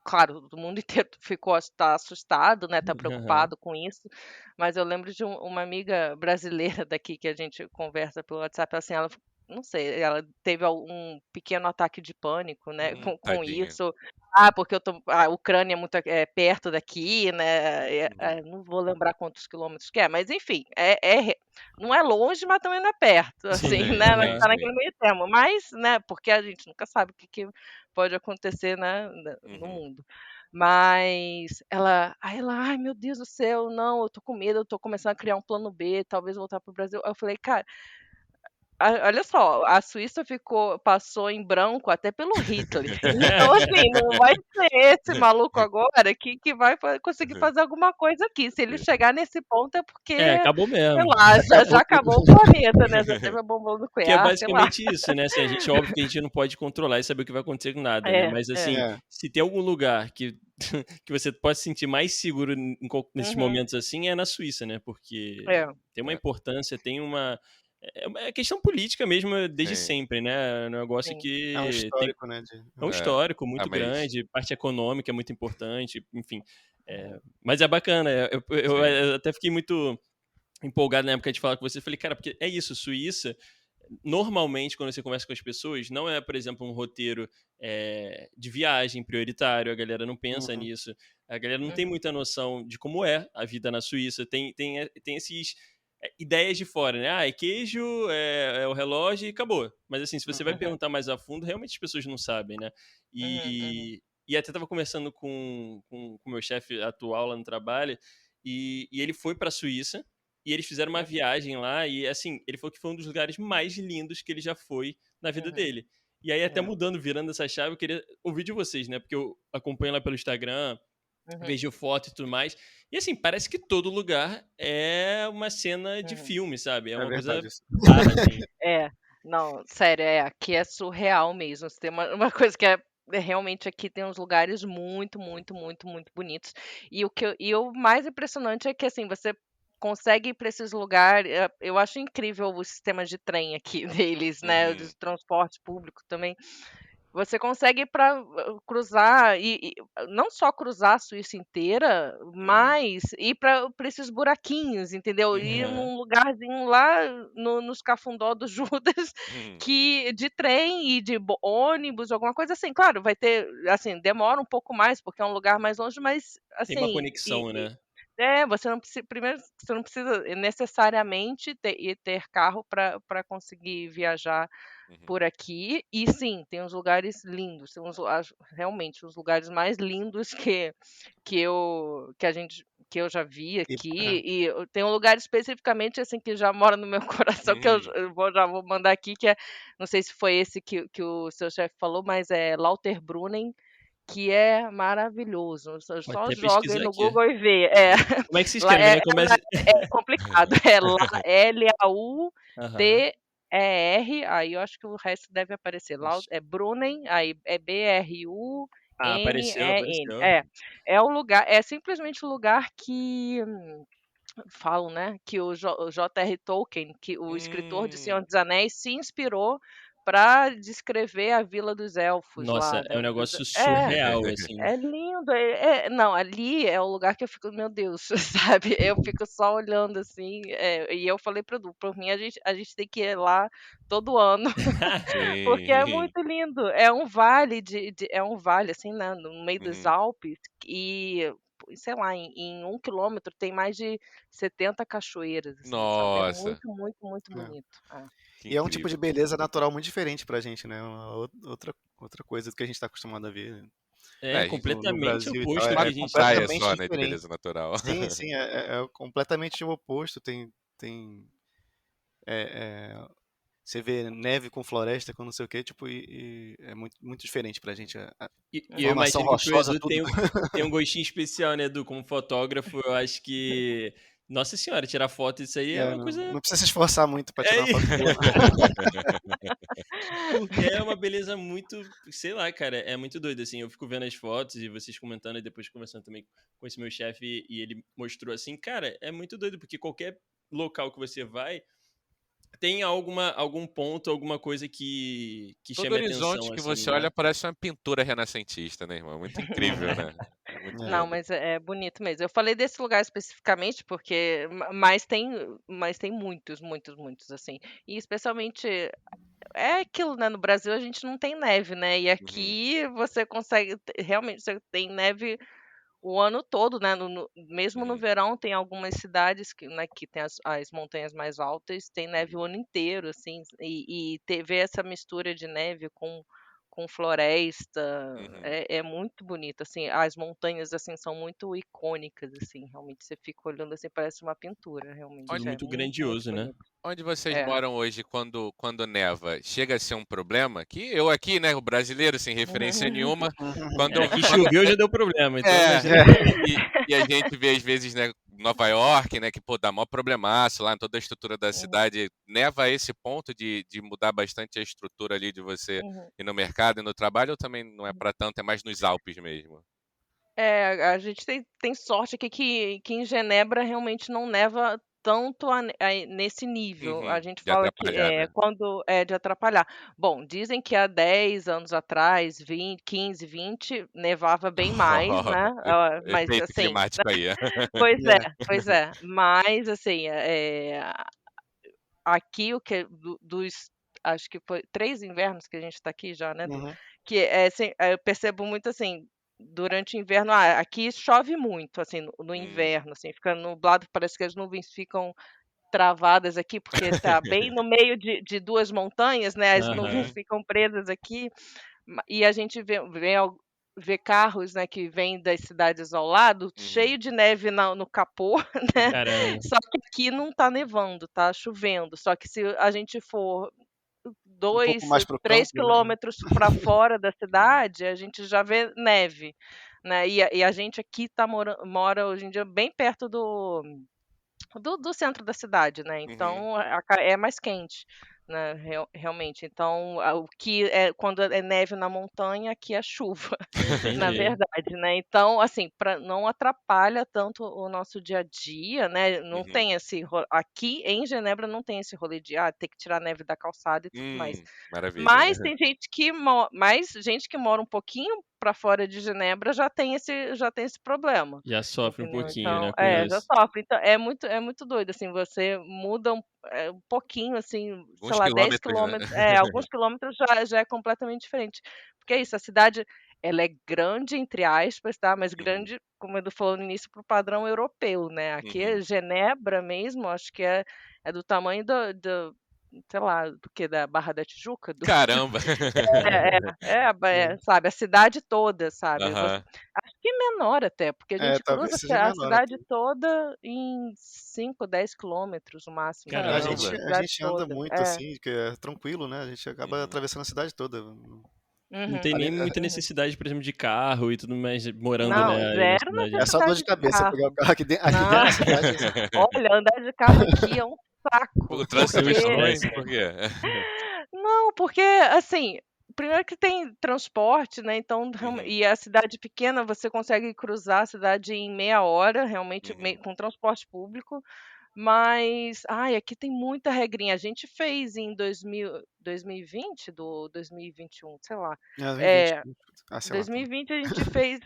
claro, o mundo inteiro tá assustado, né, tá Aham. preocupado com isso, mas eu lembro de uma amiga brasileira daqui que a gente conversa pelo WhatsApp, assim, ela, não sei, ela teve um pequeno ataque de pânico, né, com Tadinha. isso. Porque a Ucrânia é muito perto daqui, né, Uhum. não vou lembrar quantos quilômetros que é, mas enfim, não é longe, mas também não é perto, assim, Sim, né, mas Sim, aham. tá sim. naquele meio termo, mas, né, porque a gente nunca sabe o que pode acontecer, né, no Uhum. mundo. Mas ela: "Ai, meu Deus do céu, não, eu tô com medo, eu tô começando a criar um plano B, talvez voltar para o Brasil". Aí eu falei: "Cara, olha só, a Suíça passou em branco até pelo Hitler, então assim, não vai ser esse maluco agora que vai conseguir fazer alguma coisa aqui, se ele Sim. chegar nesse ponto é porque, Acabou sei mesmo. lá, já Acabou tudo. acabou o planeta, né, já teve a bomba Que é nuclear, sei lá". basicamente isso, né, assim, óbvio que a gente não pode controlar e saber o que vai acontecer com nada, né, É, mas é. assim, É, se tem algum lugar que que você pode se sentir mais seguro nesses Uhum. momentos assim, é na Suíça, né, porque É. tem uma É. importância, tem uma É questão política mesmo desde Sim. sempre, né? É um negócio Sim. É um que histórico, né? é um É. histórico Ah, muito mas. grande, parte econômica é muito importante, enfim. Mas é bacana, eu Sim. até fiquei muito empolgado na época de falar com você. Falei, cara, porque é isso, Suíça, normalmente, quando você conversa com as pessoas, não é, por exemplo, um roteiro de viagem prioritário, a galera não pensa Uhum. nisso, a galera não tem Uhum. muita noção de como é a vida na Suíça, tem esses ideias de fora, né? Ah, é queijo, é o relógio e acabou. Mas assim, se você vai Uhum. perguntar mais a fundo, realmente as pessoas não sabem, né? Uhum. E até tava conversando com o meu chefe atual lá no trabalho, e ele foi pra Suíça, e eles fizeram uma Uhum. viagem lá, e assim, ele falou que foi um dos lugares mais lindos que ele já foi na vida Uhum. dele. E aí, até É. mudando, virando essa chave, eu queria ouvir de vocês, né? Porque eu acompanho lá pelo Instagram, Uhum. vejo foto e tudo mais. E assim, parece que todo lugar é uma cena de Uhum. filme, sabe? É É uma coisa verdade isso. bizarra, assim. Não, sério, aqui é surreal mesmo. Tem uma coisa que realmente aqui tem uns lugares muito, muito, muito, muito bonitos. E o mais impressionante é que assim, você consegue ir para esses lugares. Eu acho incrível o sistema de trem aqui deles, né? De Uhum. transporte público também. Você consegue para cruzar e não só cruzar a Suíça inteira, mas ir para esses buraquinhos, entendeu? Ir Uhum. num lugarzinho lá nos Cafundó do Judas, Uhum. que de trem e de ônibus, alguma coisa assim. Claro, vai ter, assim, demora um pouco mais, porque é um lugar mais longe, mas Tem uma assim, conexão, né? você não precisa, primeiro, você não precisa necessariamente ter carro para conseguir viajar Uhum. por aqui. E sim, tem uns lugares lindos, tem realmente os lugares mais lindos que eu já vi aqui. E tem um lugar especificamente assim que já mora no meu coração, que Uhum. já vou mandar aqui, que é, não sei se foi esse que o seu chefe falou, mas é Lauterbrunnen, que é maravilhoso. Você Vou só até joga aí pesquisar no aqui. Google e vê. Como é que se Lá escreve, né? Começa... é complicado. É Aham. Lauter, aí eu acho que o resto deve aparecer. É Brunnen, aí é Ah, apareceu, Brunnen. apareceu. É o lugar, é simplesmente o lugar que falam, né, que o J.R. Tolkien, que o escritor de Senhor dos Anéis, se inspirou para descrever a Vila dos Elfos Nossa, lá, é um né? negócio surreal, assim. É lindo. Não, ali é o lugar que eu fico, meu Deus, sabe? Eu fico só olhando assim. E eu falei para Du, por mim a gente tem que ir lá todo ano, porque é Sim. muito lindo. É um vale é um vale assim, né, no meio dos Uhum. Alpes, e sei lá, em 1 quilômetro tem mais de 70 cachoeiras, assim, sabe? É Nossa, muito, muito, muito É. bonito. que E é um tipo de incrível. beleza natural muito diferente pra gente, né? Outra coisa do que a gente tá acostumado a ver É É, a gente no completamente Brasil e tal. oposto do que uma a gente praia tem. Completamente só, né, de diferente. beleza natural. Sim, sim, é completamente o oposto. Tem é, é, você vê neve com floresta, com não sei o que, tipo, e é muito, muito diferente pra gente. A E eu formação imagino que pro rochosa, Edu tudo. tem um gostinho especial, né, Edu? Como fotógrafo, eu acho que. Nossa senhora, tirar foto disso aí é uma Não, coisa. não precisa se esforçar muito pra tirar É uma foto boa. porque é uma beleza muito. Sei lá, cara, é muito doido, assim. Eu fico vendo as fotos e vocês comentando e depois conversando também com esse meu chefe e ele mostrou assim, cara, é muito doido, porque qualquer local que você vai tem algum ponto, alguma coisa que Todo chame horizonte atenção, que assim, você né? olha parece uma pintura renascentista, né, irmão? Muito incrível, né? Muito Não, lindo. mas é bonito mesmo. Eu falei desse lugar especificamente porque mas tem muitos, muitos, muitos, assim. E especialmente é aquilo, né, no Brasil a gente não tem neve, né, e Uhum. aqui você consegue realmente você tem neve o ano todo, né, mesmo no Uhum. verão tem algumas cidades que, né, que tem as montanhas mais altas, tem neve o ano inteiro, assim, e ver essa mistura de neve com floresta, Uhum. é muito bonito, assim, as montanhas, assim, são muito icônicas, assim, realmente você fica olhando, assim, parece uma pintura, Tudo realmente, é muito muito, muito grandioso, né? bonito. Onde vocês É. moram hoje quando neva, chega a ser um problema? Que eu aqui, né, o brasileiro, sem referência nenhuma, É, quando, aqui quando choveu já deu problema, então é, imagina pra aí. e a gente vê às vezes, né, Nova York, né, que pô, dá maior problemaço lá em toda a estrutura da Uhum, cidade, neva a esse ponto de mudar bastante a estrutura ali de você uhum. ir no mercado e no trabalho, ou também não é para tanto, é mais nos Alpes mesmo? A gente tem sorte aqui que em Genebra realmente não neva tanto nesse nível. A gente De fala que atrapalhar, né? quando é de atrapalhar. Bom, dizem que há 10 anos atrás, 20, 15, 20, nevava bem mais, né? Mas Efeito assim, climático aí. pois é, É. pois é. Mas assim, aqui dos acho que foi 3 invernos que a gente está aqui já, né, Uhum. que assim, eu percebo muito assim, durante o inverno, aqui chove muito, assim, no inverno, assim, fica nublado, parece que as nuvens ficam travadas aqui, porque tá bem no meio de 2 montanhas, né, as nuvens Aham. ficam presas aqui, e a gente vê carros, né, que vêm das cidades ao lado, cheio de neve no capô, né, Caramba. só que aqui não tá nevando, tá chovendo, só que se a gente for Um pouco 2, mais pro 3 campo, né? quilômetros para fora da cidade, a gente já vê neve, né, e a gente aqui mora hoje em dia bem perto do centro da cidade, né, então é mais quente, né, realmente. Então, o que quando é neve na montanha, aqui é chuva, na Entendi. verdade, né. Então, assim, não atrapalha tanto o nosso dia a dia, né, não tem esse aqui em Genebra não tem esse rolê de, ter que tirar a neve da calçada e tudo mais. Maravilha. Mas tem gente que mora um pouquinho para fora de Genebra já tem esse problema, Já sofre um entendeu. pouquinho, né, Então com já isso. sofre. Então é muito doido, assim, você muda um pouquinho, assim, sei Alguns lá, 10 quilômetros, né? quilômetros, alguns quilômetros já é completamente diferente. Porque é isso, a cidade, ela é grande, entre aspas, tá, mas grande, como o Edu falou no início, para o padrão europeu, né. Aqui, Genebra mesmo, acho que é do tamanho sei lá, do quê? Da Barra da Tijuca? Caramba! Sabe, a cidade toda, sabe. Aham. Acho que menor até, porque a gente cruza Talvez seja a menor cidade aqui. toda em 5, 10 quilômetros no máximo, A entendeu. Caramba. gente, A a cidade gente anda toda. muito assim, que é tranquilo, né? A gente acaba atravessando a cidade toda. Não tem nem muita necessidade, por exemplo, de carro e tudo mais, morando, Não, né, aí na zero cidade. É só dor de necessidade de cabeça pegar o carro. carro aqui dentro Não. da cidade. Assim. Olha, andar de carro aqui é um saco, O trânsito é Seu muito porque ruim? estresse. Por quê? não, porque, assim, primeiro que tem transporte, né, então e a cidade pequena, você consegue cruzar a cidade em meia hora, realmente, com transporte público, mas, aqui tem muita regrinha. A gente fez em 2020, 2021, sei lá. 2020. Sei lá. 2020 a gente fez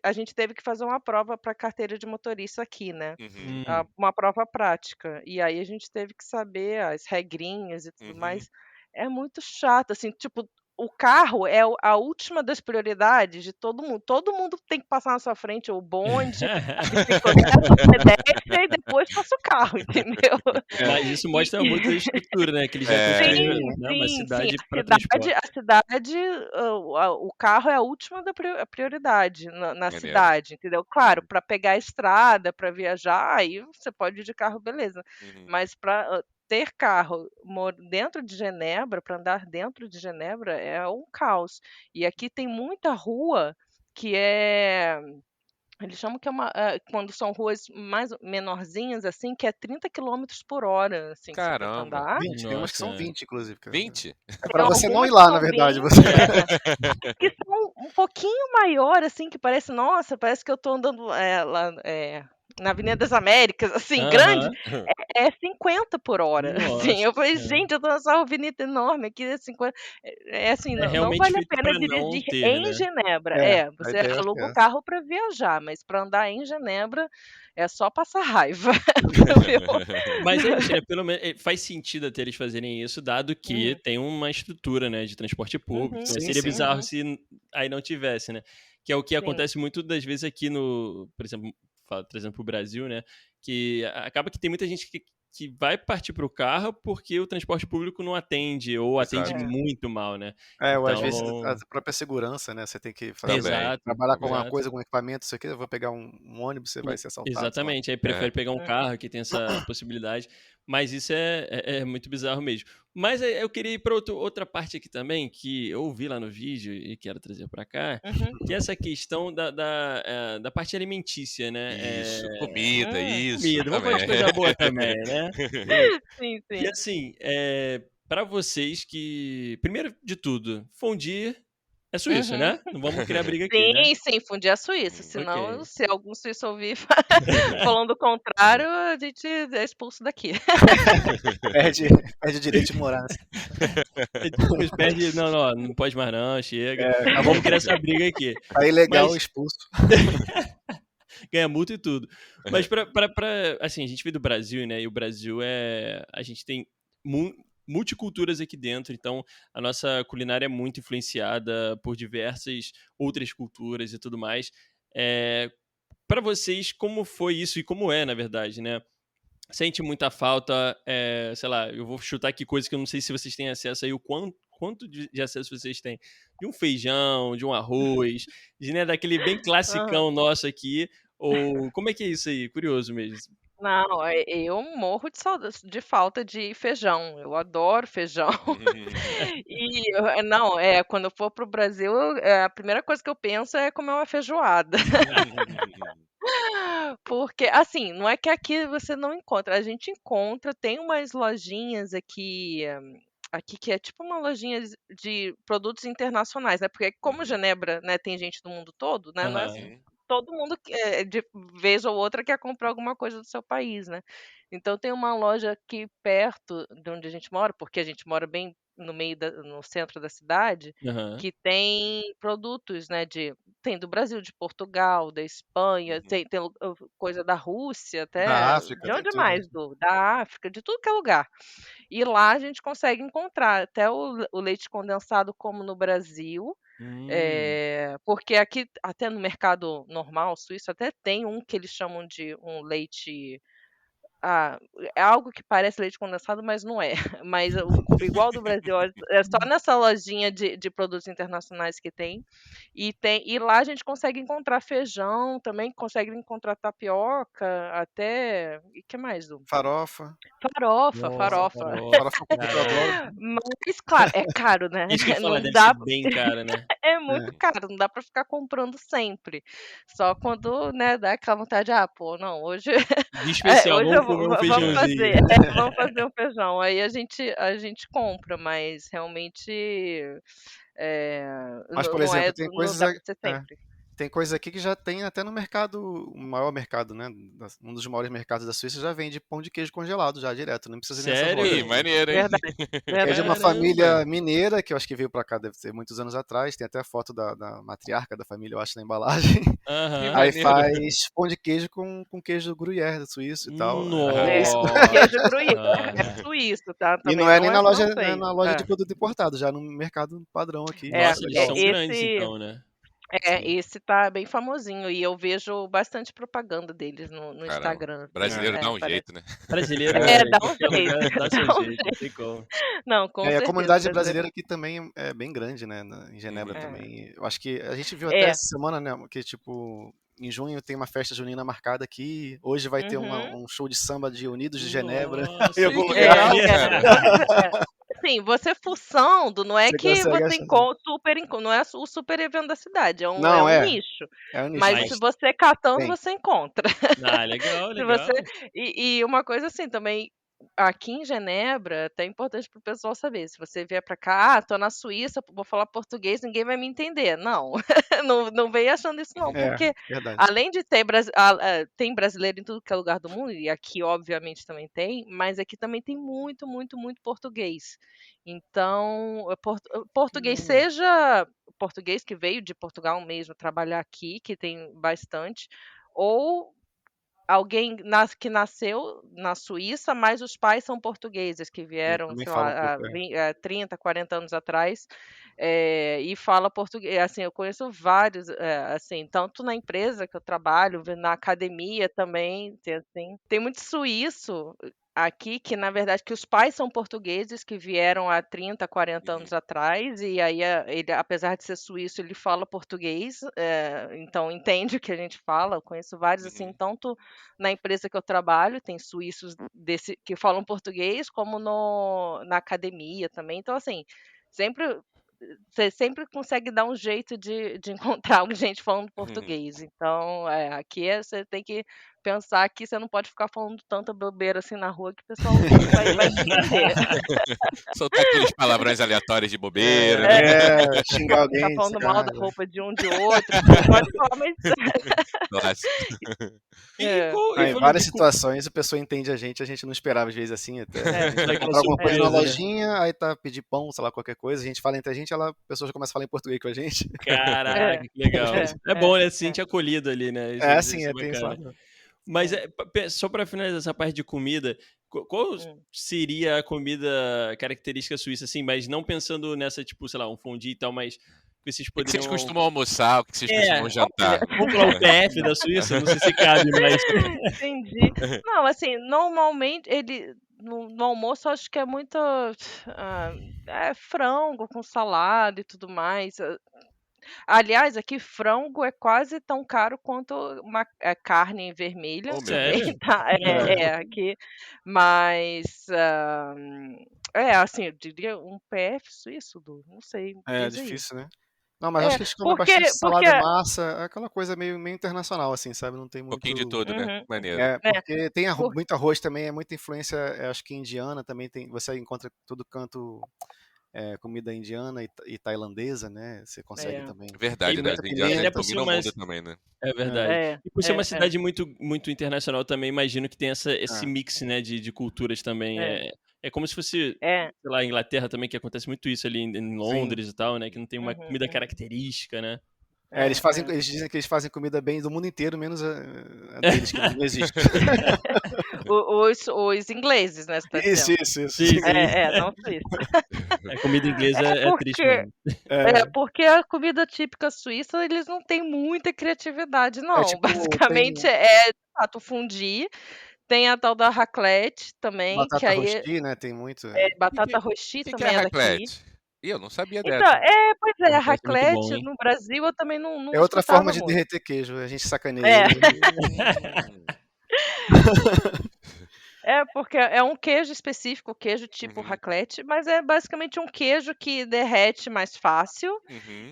a gente teve que fazer uma prova para carteira de motorista aqui, né, uma prova prática. E aí a gente teve que saber as regrinhas e tudo mais. É muito chato, assim, tipo, o carro é a última das prioridades de todo mundo tem que passar na sua frente, o bonde, a bicicleta, o pedestre e depois passa o carro, entendeu. Mas isso E mostra muito da estrutura, né, que eles já construíram, sim, né, uma sim, cidade para transporte. a cidade, o carro é a última da prioridade na Maneiro. cidade, entendeu. Claro, para pegar a estrada, para viajar, aí você pode ir de carro, beleza. Mas para ter carro dentro de Genebra, para andar dentro de Genebra, é um caos. E aqui tem muita rua que eles chamam que quando são ruas mais menorzinhas, assim, que é 30 quilômetros por hora, assim, que você tem que Caramba! andar. 20, tem umas que são Nossa. 20, inclusive. Cara. 20? É pra Tem você não algumas ir que lá, na são verdade. 20, Você... que são um pouquinho maior, assim, que parece, nossa, parece que eu tô andando lá na Avenida das Américas, assim, grande, Aham. é 50 por hora, assim. Nossa Eu falei, senhora. gente, eu tô nessa avenida enorme aqui, é 50. É assim, É não realmente vale a feito pena para não dirigir ter, em né. Genebra. a Você ideia aluga é o essa. carro para viajar, mas para andar em Genebra é só passar raiva, entendeu? Mas é isso, né, pelo menos faz sentido até eles fazerem isso, dado que tem uma estrutura, né, de transporte público, Uhum, então Sim, seria sim. bizarro se aí não tivesse, né. Que é o que sim. acontece muito das vezes aqui por exemplo, trazendo para o Brasil, né, que acaba que tem muita gente que vai partir para o carro, porque o transporte público não atende ou atende Exato. muito mal, né. Ou às vezes a Então própria segurança, né? Você tem que Também. exato, trabalhar com alguma exato. coisa, com equipamento, isso aqui, eu vou pegar um ônibus, você vai ser assaltado, sei lá. Exatamente, aí prefere pegar um Hum. carro que tem essa possibilidade, mas isso é muito bizarro mesmo. Mas eu queria ir para outra parte aqui também, que eu ouvi lá no vídeo e quero trazer para cá, que é essa questão da parte alimentícia, né? Isso. Comida, isso. Comida, vamos falar de Também. coisa boa também, né? Sim, E sim. assim, para vocês primeiro de tudo, fondue É suíço, Uhum. né? Não vamos criar briga aqui, né? Sim, fundir a Suíça, senão Ok. se algum suíço ouvir falando o contrário, a gente é expulso daqui. Perde o direito de morar. É tipo isso, perde. Não, não, não pode mais não, chega. Não Acabou, vamos criar essa briga aqui. tá ilegal, Mas expulso. ganha multa e tudo. Mas assim, a gente veio do Brasil, né? E o Brasil a gente tem multiculturas aqui dentro, então a nossa culinária é muito influenciada por diversas outras culturas e tudo mais. Para vocês, como foi isso e como é, na verdade, né? Sente muita falta, sei lá, eu vou chutar aqui coisas que eu não sei se vocês têm acesso aí, o quanto de acesso vocês têm de um feijão, de um arroz, né, daquele bem Aham. classicão nosso aqui, ou como é que é isso aí? Curioso mesmo. Não, eu morro de falta de feijão. Eu adoro feijão. E não, quando eu for pro Brasil, a primeira coisa que eu penso é comer uma feijoada. Porque, assim, não é que aqui você não encontra, a gente encontra, tem umas lojinhas aqui que é tipo uma lojinha de produtos internacionais, né? Porque como Genebra, né, tem gente do mundo todo, né? Não é Aham. todo mundo de vez ou outra quer comprar alguma coisa do seu país, né? Então tem uma loja aqui perto de onde a gente mora, porque a gente mora bem no centro da cidade, Aham. que tem produtos, né, tem do Brasil, de Portugal, da Espanha, tem coisa da Rússia Da até, África, de tem onde tudo. mais? Da África, de tudo que é lugar. E lá a gente consegue encontrar até o leite condensado como no Brasil, Hum. porque aqui, até no mercado normal suíço, até tem um que eles chamam de um leite. Ah, é algo que parece leite condensado, mas não é. Mas igual do Brasil, é só nessa lojinha de produtos internacionais que tem. E lá a gente consegue encontrar feijão, também consegue encontrar tapioca, até. E que mais, Du? Farofa. Farofa, Nossa, farofa. Farofa com que eu adoro. caraca. Mas, claro, é caro, né? Isso que eu ia falar, Não deve ser dá, bem caro, né? é É. muito caro, não dá pra ficar comprando sempre. Só quando, né, dá aquela vontade, pô, não, hoje, Dia especial, hoje vamos comer um vamos feijãozinho. fazer, vamos fazer um feijão. Aí a gente compra, mas realmente é, Mas, por não exemplo, tem não coisas, dá pra ser sempre. tem coisas aqui que já tem até no mercado, o maior mercado, né? Um dos maiores mercados da Suíça já vende pão de queijo congelado já direto, não precisa ir nessas Sério? Ih, lojas. maneiro, hein? Verdade, É de uma verdade. família Caramba. mineira, que eu acho que veio pra cá, deve ser muitos anos atrás. Tem até a foto da matriarca da família, eu acho, na embalagem. Que Aham. Aí maneiro. faz pão de queijo com queijo gruyère suíço e tal. É isso. Queijo gruyère é Nossa. suíço, tá? E Também não é não nem é na loja, não é francês. na loja de produto importado, já no mercado padrão aqui. É, Nossa, Isso é eles legal. são grandes esse então, né? Sim. esse tá bem famosinho e eu vejo bastante propaganda deles no Caramba. Instagram, assim. Brasileiro dá um Parece. jeito, né? Brasileiro, Dá em um qualquer jeito, lugar, dá seu dá um jeito, não jeito. tem como. Não, com E a certeza, comunidade brasileiro. brasileira aqui também é bem grande, né? Em Genebra Uhum. também. Eu acho que a gente viu até É. essa semana, né? Que tipo, em junho tem uma festa junina marcada aqui. Hoje vai ter Uhum. um show de samba de Unidos de Genebra Nossa, em algum Que lugar. legal, cara. Assim, você fuçando, não é Você que consegue você achar. não é o super evento da cidade, é Não, um nicho. é um nicho, Mas mas se você catando, tem. você encontra. legal, Se você legal. e uma coisa assim também, aqui em Genebra, até é importante para o pessoal saber, se você vier para cá: tô na Suíça, vou falar português, ninguém vai me entender". Não, não vem achando isso não, É, porque verdade. além de ter tem brasileiro em tudo que é lugar do mundo, e aqui obviamente também tem, mas aqui também tem muito, muito, muito português. Então, português, Caramba. seja português que veio de Portugal mesmo trabalhar aqui, que tem bastante, ou alguém que nasceu na Suíça, mas os pais são portugueses, que Eu vieram, também sei falo um lá, pouco. 30, 40 anos atrás, e fala português. Assim, eu conheço vários, assim, tanto na empresa que eu trabalho, na academia também, tem muito suíço aqui que, na verdade, que os pais são portugueses, que vieram há 30, 40 Uhum. anos atrás, e aí ele, apesar de ser suíço, ele fala português, então entende o que a gente fala. Eu conheço vários, assim, Uhum. tanto na empresa que eu trabalho, tem suíços que falam português, como na academia também. Então, assim, sempre você sempre consegue dar um jeito de encontrar gente falando Uhum. português. Então, aqui você tem que pensar que você não pode ficar falando tanta bobeira assim na rua que o pessoal vai te entender. Soltar aqueles palavrões aleatórios de bobeira. Xingar Ficar alguém, falando mal da descarga. roupa de um de outro. Você pode falar, mas. Nossa. E É. qual, Em falando várias de situações a pessoa entende a gente não esperava às vezes assim, até a gente vai Aquela comprar alguma coisa na surpresa, né? lojinha, aí tá pedir pão, sei lá, qualquer coisa, a gente fala entre a gente, a pessoa já começa a falar em português com a gente. Caraca, que legal. É bom, né? Se sente acolhido ali, né? Isso Assim, é tem esse bacana. lado. Mas só pra finalizar essa parte de comida, qual seria a comida característica suíça, assim, mas não pensando nessa, tipo, sei lá, um fondue e tal, mas que vocês O que vocês poderiam... costumam almoçar? O que vocês costumam jantar? Vamos falar o PF da Suíça? Não sei se cabe, mas... Entendi. Não, assim, normalmente no almoço eu acho que é muito frango com salada e tudo mais. Aliás, aqui frango é quase tão caro quanto uma carne vermelha Oh, meu também, Deus. tá? Aqui. Mas, assim, eu diria um PF suíço, não sei, É diz aí. difícil, né? Não, mas acho que eles comem porque, bastante salada porque e massa, é aquela coisa meio internacional, assim, sabe? Não tem Um muito... pouquinho de tudo, né? Uhum. Maneiro. Porque tem muito arroz também, é muita influência, acho que indiana também tem, você encontra todo canto comida indiana e tailandesa, né? Você consegue também. Verdade, né? Os Muita indianos pimenta, dominam o mundo também, né? É verdade. E por ser uma cidade muito, muito internacional também, imagino que tem esse mix, né, de culturas também. É como se fosse, sei lá, Inglaterra também, que acontece muito isso ali em Londres e tal, né? Que não tem uma comida característica, né? Eles dizem que eles fazem comida bem do mundo inteiro, menos a deles, que não existe. Os ingleses, né? Você tá Isso. Sim. Não suíço. A comida inglesa é triste mesmo. Porque a comida típica suíça, eles não têm muita criatividade, não. tipo, Basicamente de fato, fondue. Tem a tal da raclette também, batata que aí rosti, né? Tem muito. batata rosti O que também é é daqui. raclette? Ih, eu não sabia Então, dessa. pois é, a Raclette é muito bom, raclette hein? no Brasil eu também não É outra escutava forma de muito. derreter queijo, a gente sacaneia eles. Porque é um queijo específico, queijo tipo raclette, mas é basicamente um queijo que derrete mais fácil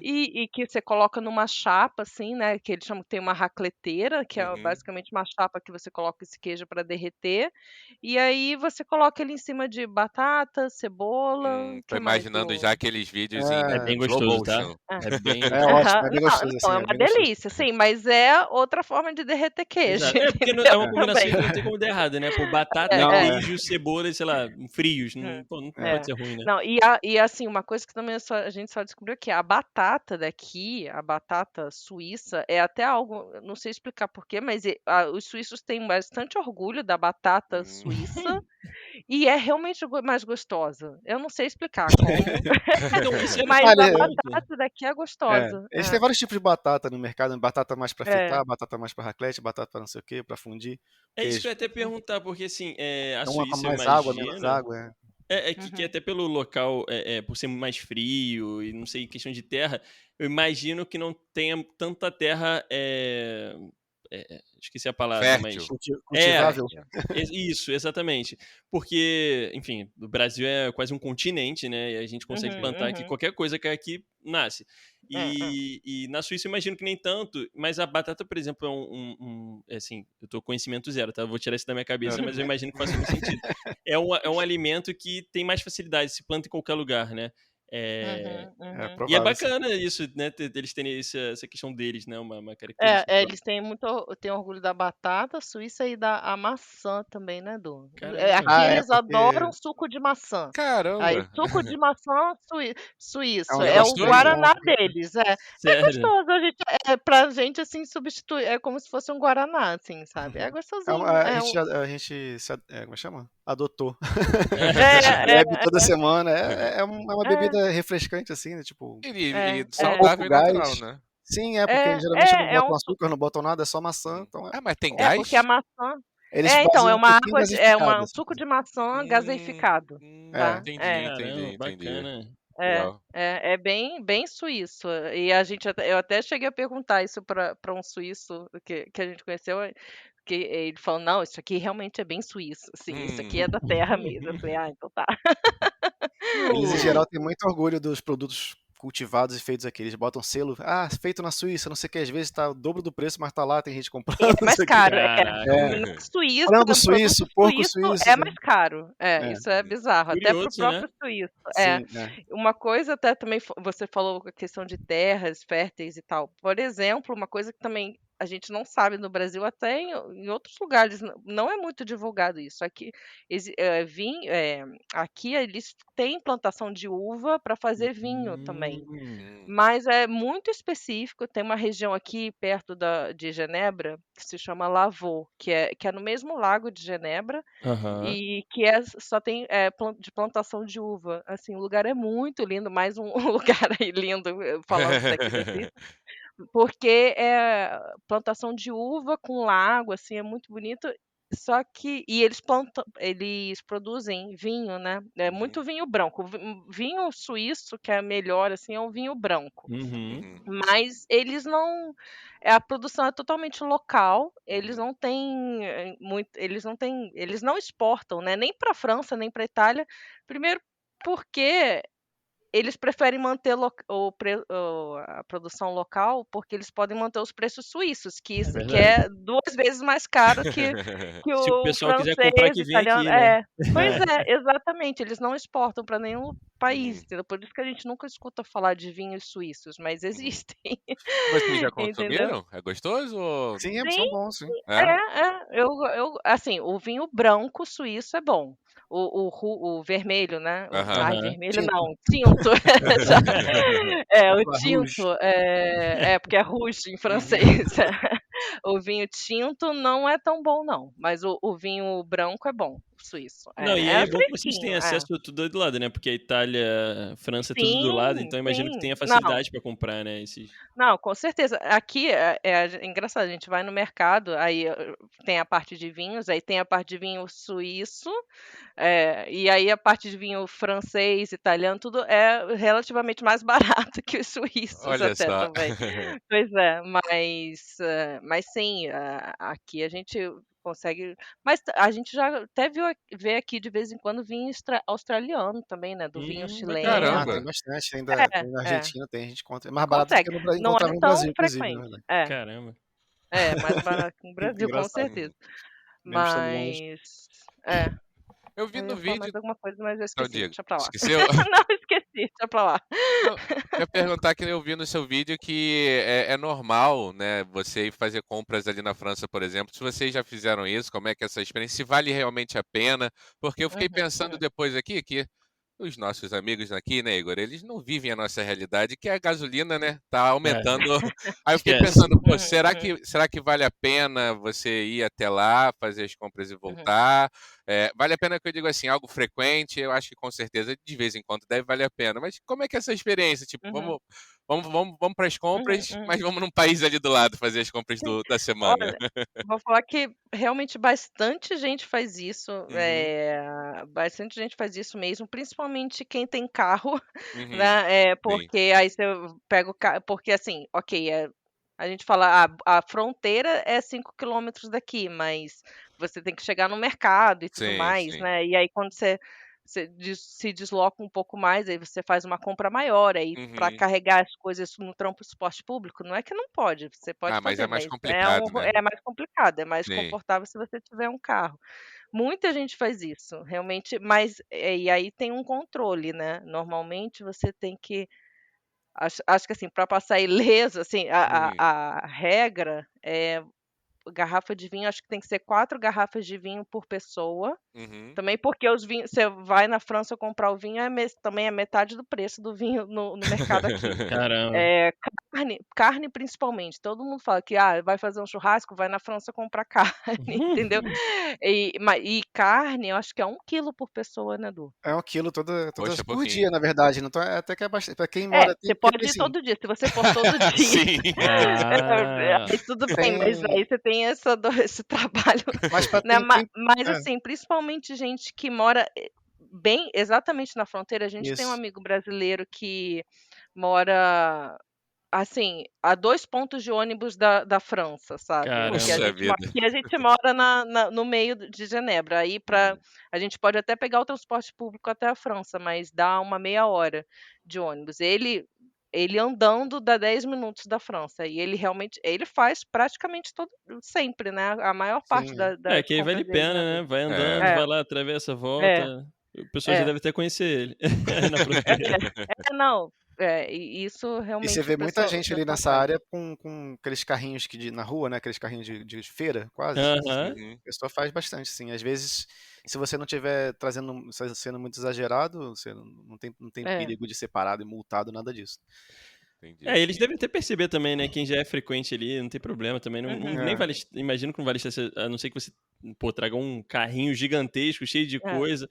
e que você coloca numa chapa, assim, né? Que eles chamam que tem uma racleteira, que é basicamente uma chapa que você coloca esse queijo para derreter. E aí você coloca ele em cima de batata, cebola. Tô Que mais imaginando do... já aqueles vídeos É bem em slow gostoso, tá? motion. É bem É ótimo, é bem Não, gostoso, então, assim, é uma bem gostoso. delícia, sim, mas é outra forma de derreter queijo. Exato. Porque entendeu? é uma combinação Também. que não tem como dar errado, né? Pô, batata, queijo, cebola e, sei lá, frios. Não pode ser ruim, né? Não, e assim, uma coisa que também a gente só descobriu aqui, a batata daqui, a batata suíça, é até algo, eu não sei explicar porquê, mas os suíços têm bastante orgulho da batata suíça e é realmente mais gostosa. Eu não sei explicar como, Então, isso é mas Olha, a batata daqui é gostosa. Eles têm vários tipos de batata no mercado, batata mais pra fritar, batata mais pra raclette, batata pra não sei o que, pra fundir. É isso que eu ia até perguntar, porque assim, a Uma com Suíça, eu mais água, menos imagino... água. Que até pelo local, por ser mais frio e não sei, questão de terra, eu imagino que não tenha tanta terra. Esqueci a palavra, Fértil. mas. Cultivável. Isso, exatamente. Porque, enfim, o Brasil é quase um continente, né? E a gente consegue plantar aqui qualquer coisa que aqui nasce. E na Suíça eu imagino que nem tanto, mas a batata, por exemplo, assim, eu tô conhecimento zero, tá? Eu vou tirar isso da minha cabeça, mas eu imagino que faz muito sentido. É um alimento que tem mais facilidade, se planta em qualquer lugar, né? E é bacana isso, né? Eles terem essa questão deles, né? Uma característica. Eles têm orgulho da batata suíça e da maçã também, né, Du? Aqui eles adoram suco de maçã. Caramba! Aí, suco de maçã suíço. É É o gostoso? Guaraná deles. É Sério? gostoso. Pra gente, assim, substituir. É como se fosse um Guaraná, assim, sabe? É gostosinho. A gente como é chama? Adotou. É, Bebe toda semana. É uma bebida refrescante, assim, né? Tipo. E saudável e natural, né? Sim, porque geralmente não botam um açúcar, não botam nada, é só maçã. Então mas tem gás? porque a maçã. eles Então, fazem é um uma pouquinho água, gasificado, um assim. suco de maçã gaseificado. Tá? Entendi. Caramba, bacana. Legal. É bem, bem suíço. E eu até cheguei a perguntar isso para um suíço que a gente conheceu, que ele falou, não, isso aqui realmente é bem suíço, assim, isso aqui é da terra mesmo. Eu falei, então tá. Eles, em geral, têm muito orgulho dos produtos cultivados e feitos aqui. Eles botam selo, feito na Suíça, não sei o que, às vezes tá o dobro do preço, mas tá lá, tem gente comprando, É não mais sei o que. caro. Caraca. Na Suíça, Frango no suíço, produto porco suíço suíço. é mais caro. É. Isso é bizarro, até pro Curioso, né? próprio suíço. Sim, Uma coisa até também, você falou a questão de terras férteis e tal. Por exemplo, uma coisa que também a gente não sabe no Brasil, até em outros lugares, não é muito divulgado isso. Aqui, aqui eles têm plantação de uva para fazer vinho também. Mas é muito específico. Tem uma região aqui perto de Genebra que se chama Lavaux, que é no mesmo lago de Genebra Aham. e que só tem de plantação de uva. Assim, o lugar é muito lindo, mais um lugar aí lindo falando daqui desse, porque é plantação de uva com lago, assim, é muito bonito. Só que eles produzem vinho, né? É muito vinho branco. Vinho suíço, que é melhor, assim, é o vinho branco. Uhum. Mas eles não. A produção é totalmente local. Eles não têm eles não exportam, né? Nem para a França, nem para a Itália. Primeiro porque eles preferem manter a produção local, porque eles podem manter os preços suíços, que verdade. é 2 vezes mais caro que Se o o pessoal quiser comprar, francês, que vem italiano. aqui, né? Pois é, exatamente. Eles não exportam para nenhum país, entendeu? Por isso que a gente nunca escuta falar de vinhos suíços, mas existem. Vocês já Entendeu? consumiram? É gostoso ou... Sim, Sim, são bons, sim. assim, o vinho branco suíço é bom. O vermelho, né? Aham. Vermelho Tinto. não, tinto. O Falar tinto, rouge. porque é rouge em francês. O vinho tinto não é tão bom, não. Mas o vinho branco é bom, o suíço. Não, e aí É é bom que vocês fresquinho. têm acesso a tudo do lado, né? Porque a Itália, a França é tudo do lado, Sim, então eu imagino que tenha sim. Não, facilidade pra comprar, né? não, com certeza. Aqui é engraçado, a gente vai no mercado, aí tem a parte de vinhos, aí tem a parte de vinho suíço, e aí a parte de vinho francês, italiano, tudo é relativamente mais barato que os suíços Olha até só. também. Pois é, mas sim, aqui a gente consegue. Mas a gente já até vê aqui de vez em quando vinho australiano também, né? Do vinho Bacana. Tem chileno. bastante. Tem É, na é. Argentina, tem, a gente encontra. É mais barato do Consegue. que Não é encontrava no tão Brasil, inclusive, na frequente. verdade. Caramba. Mais barato que no Brasil, com Engraçado. certeza. Mesmo estando longe. Mas. Eu vi Eu no ia falar mais vídeo... alguma coisa, mas eu Não, esqueci. diga. Deixa pra lá. Esqueceu? Não, esqueci. Deixa pra lá. Não, eu ia perguntar que eu vi no seu vídeo que é normal, né, você ir fazer compras ali na França, por exemplo. Se vocês já fizeram isso, como é que é essa experiência? Se vale realmente a pena? Porque eu fiquei pensando depois aqui que os nossos amigos aqui, né, Igor, eles não vivem a nossa realidade, que é a gasolina, né, tá aumentando. Aí eu fiquei Esquece. pensando, pô, será que vale a pena você ir até lá, fazer as compras e voltar? Vale a pena que eu digo assim, algo frequente? Eu acho que com certeza, de vez em quando, deve valer a pena. Mas como é que é essa experiência? Tipo, vamos para as compras, mas vamos num país ali do lado fazer as compras da semana. Olha, vou falar que realmente bastante gente faz isso. Bastante gente faz isso mesmo, principalmente quem tem carro, né? Sim. Porque aí você pega o carro. Porque assim, ok, a gente fala, a fronteira é 5 quilômetros daqui, mas você tem que chegar no mercado e tudo Sim, mais, sim. né? E aí quando você se desloca um pouco mais, aí você faz uma compra maior, aí para carregar as coisas no transporte público, não é que não pode, você pode Ah, mas é fazer, mais mas complicado, né? é mais complicado, é mais Sim. confortável se você tiver um carro. Muita gente faz isso, realmente, mas e aí tem um controle, né? Normalmente você tem que, acho que assim, para passar ileso, assim, a regra é garrafa de vinho, acho que tem que ser 4 garrafas de vinho por pessoa. Também porque os vinhos, você vai na França comprar o vinho, também é metade do preço do vinho no mercado aqui. Caramba. Carne principalmente. Todo mundo fala que vai fazer um churrasco, vai na França comprar carne, entendeu? E carne, eu acho que é 1 quilo por pessoa, né, Du? É 1 quilo Poxa, por pouquinho. dia, na verdade. Não tô, até que é bastante. Pra quem mora. Você pode ir todo dia. Se você for todo dia, Sim. aí tudo bem, mas aí você tem esse trabalho, Mas pra né? quem. Mas assim, principalmente gente que mora bem exatamente na fronteira. A gente tem um Isso. amigo brasileiro que mora assim, a 2 pontos de ônibus da França, sabe? Porque Caramba. Puxa vida. aqui a gente mora no meio de Genebra. Aí a gente pode até pegar o transporte público até a França, mas dá uma meia hora de ônibus. Ele ele andando dá 10 minutos da França. E ele faz praticamente sempre, né? A maior parte Sim, das Que aí vale compras a dele pena, na né? vida. Vai andando, É. É, vai lá, atravessa, volta. é, O pessoal já é. deve até conhecer ele na fronteira. Não. E isso E você realmente vê muita o gente ali pessoal nessa faz. área com aqueles carrinhos na rua, né? Aqueles carrinhos de feira, quase. Aham. Uhum, A pessoa faz bastante, sim. Às vezes, se você não estiver sendo muito exagerado, você não tem É, perigo de ser parado e multado, nada disso. entendi. Eles devem até perceber também, né? Quem já é frequente ali, não tem problema também. uhum, Nem É, vale, imagino que não vale, a não ser que você, pô, traga um carrinho gigantesco, cheio de é, coisa,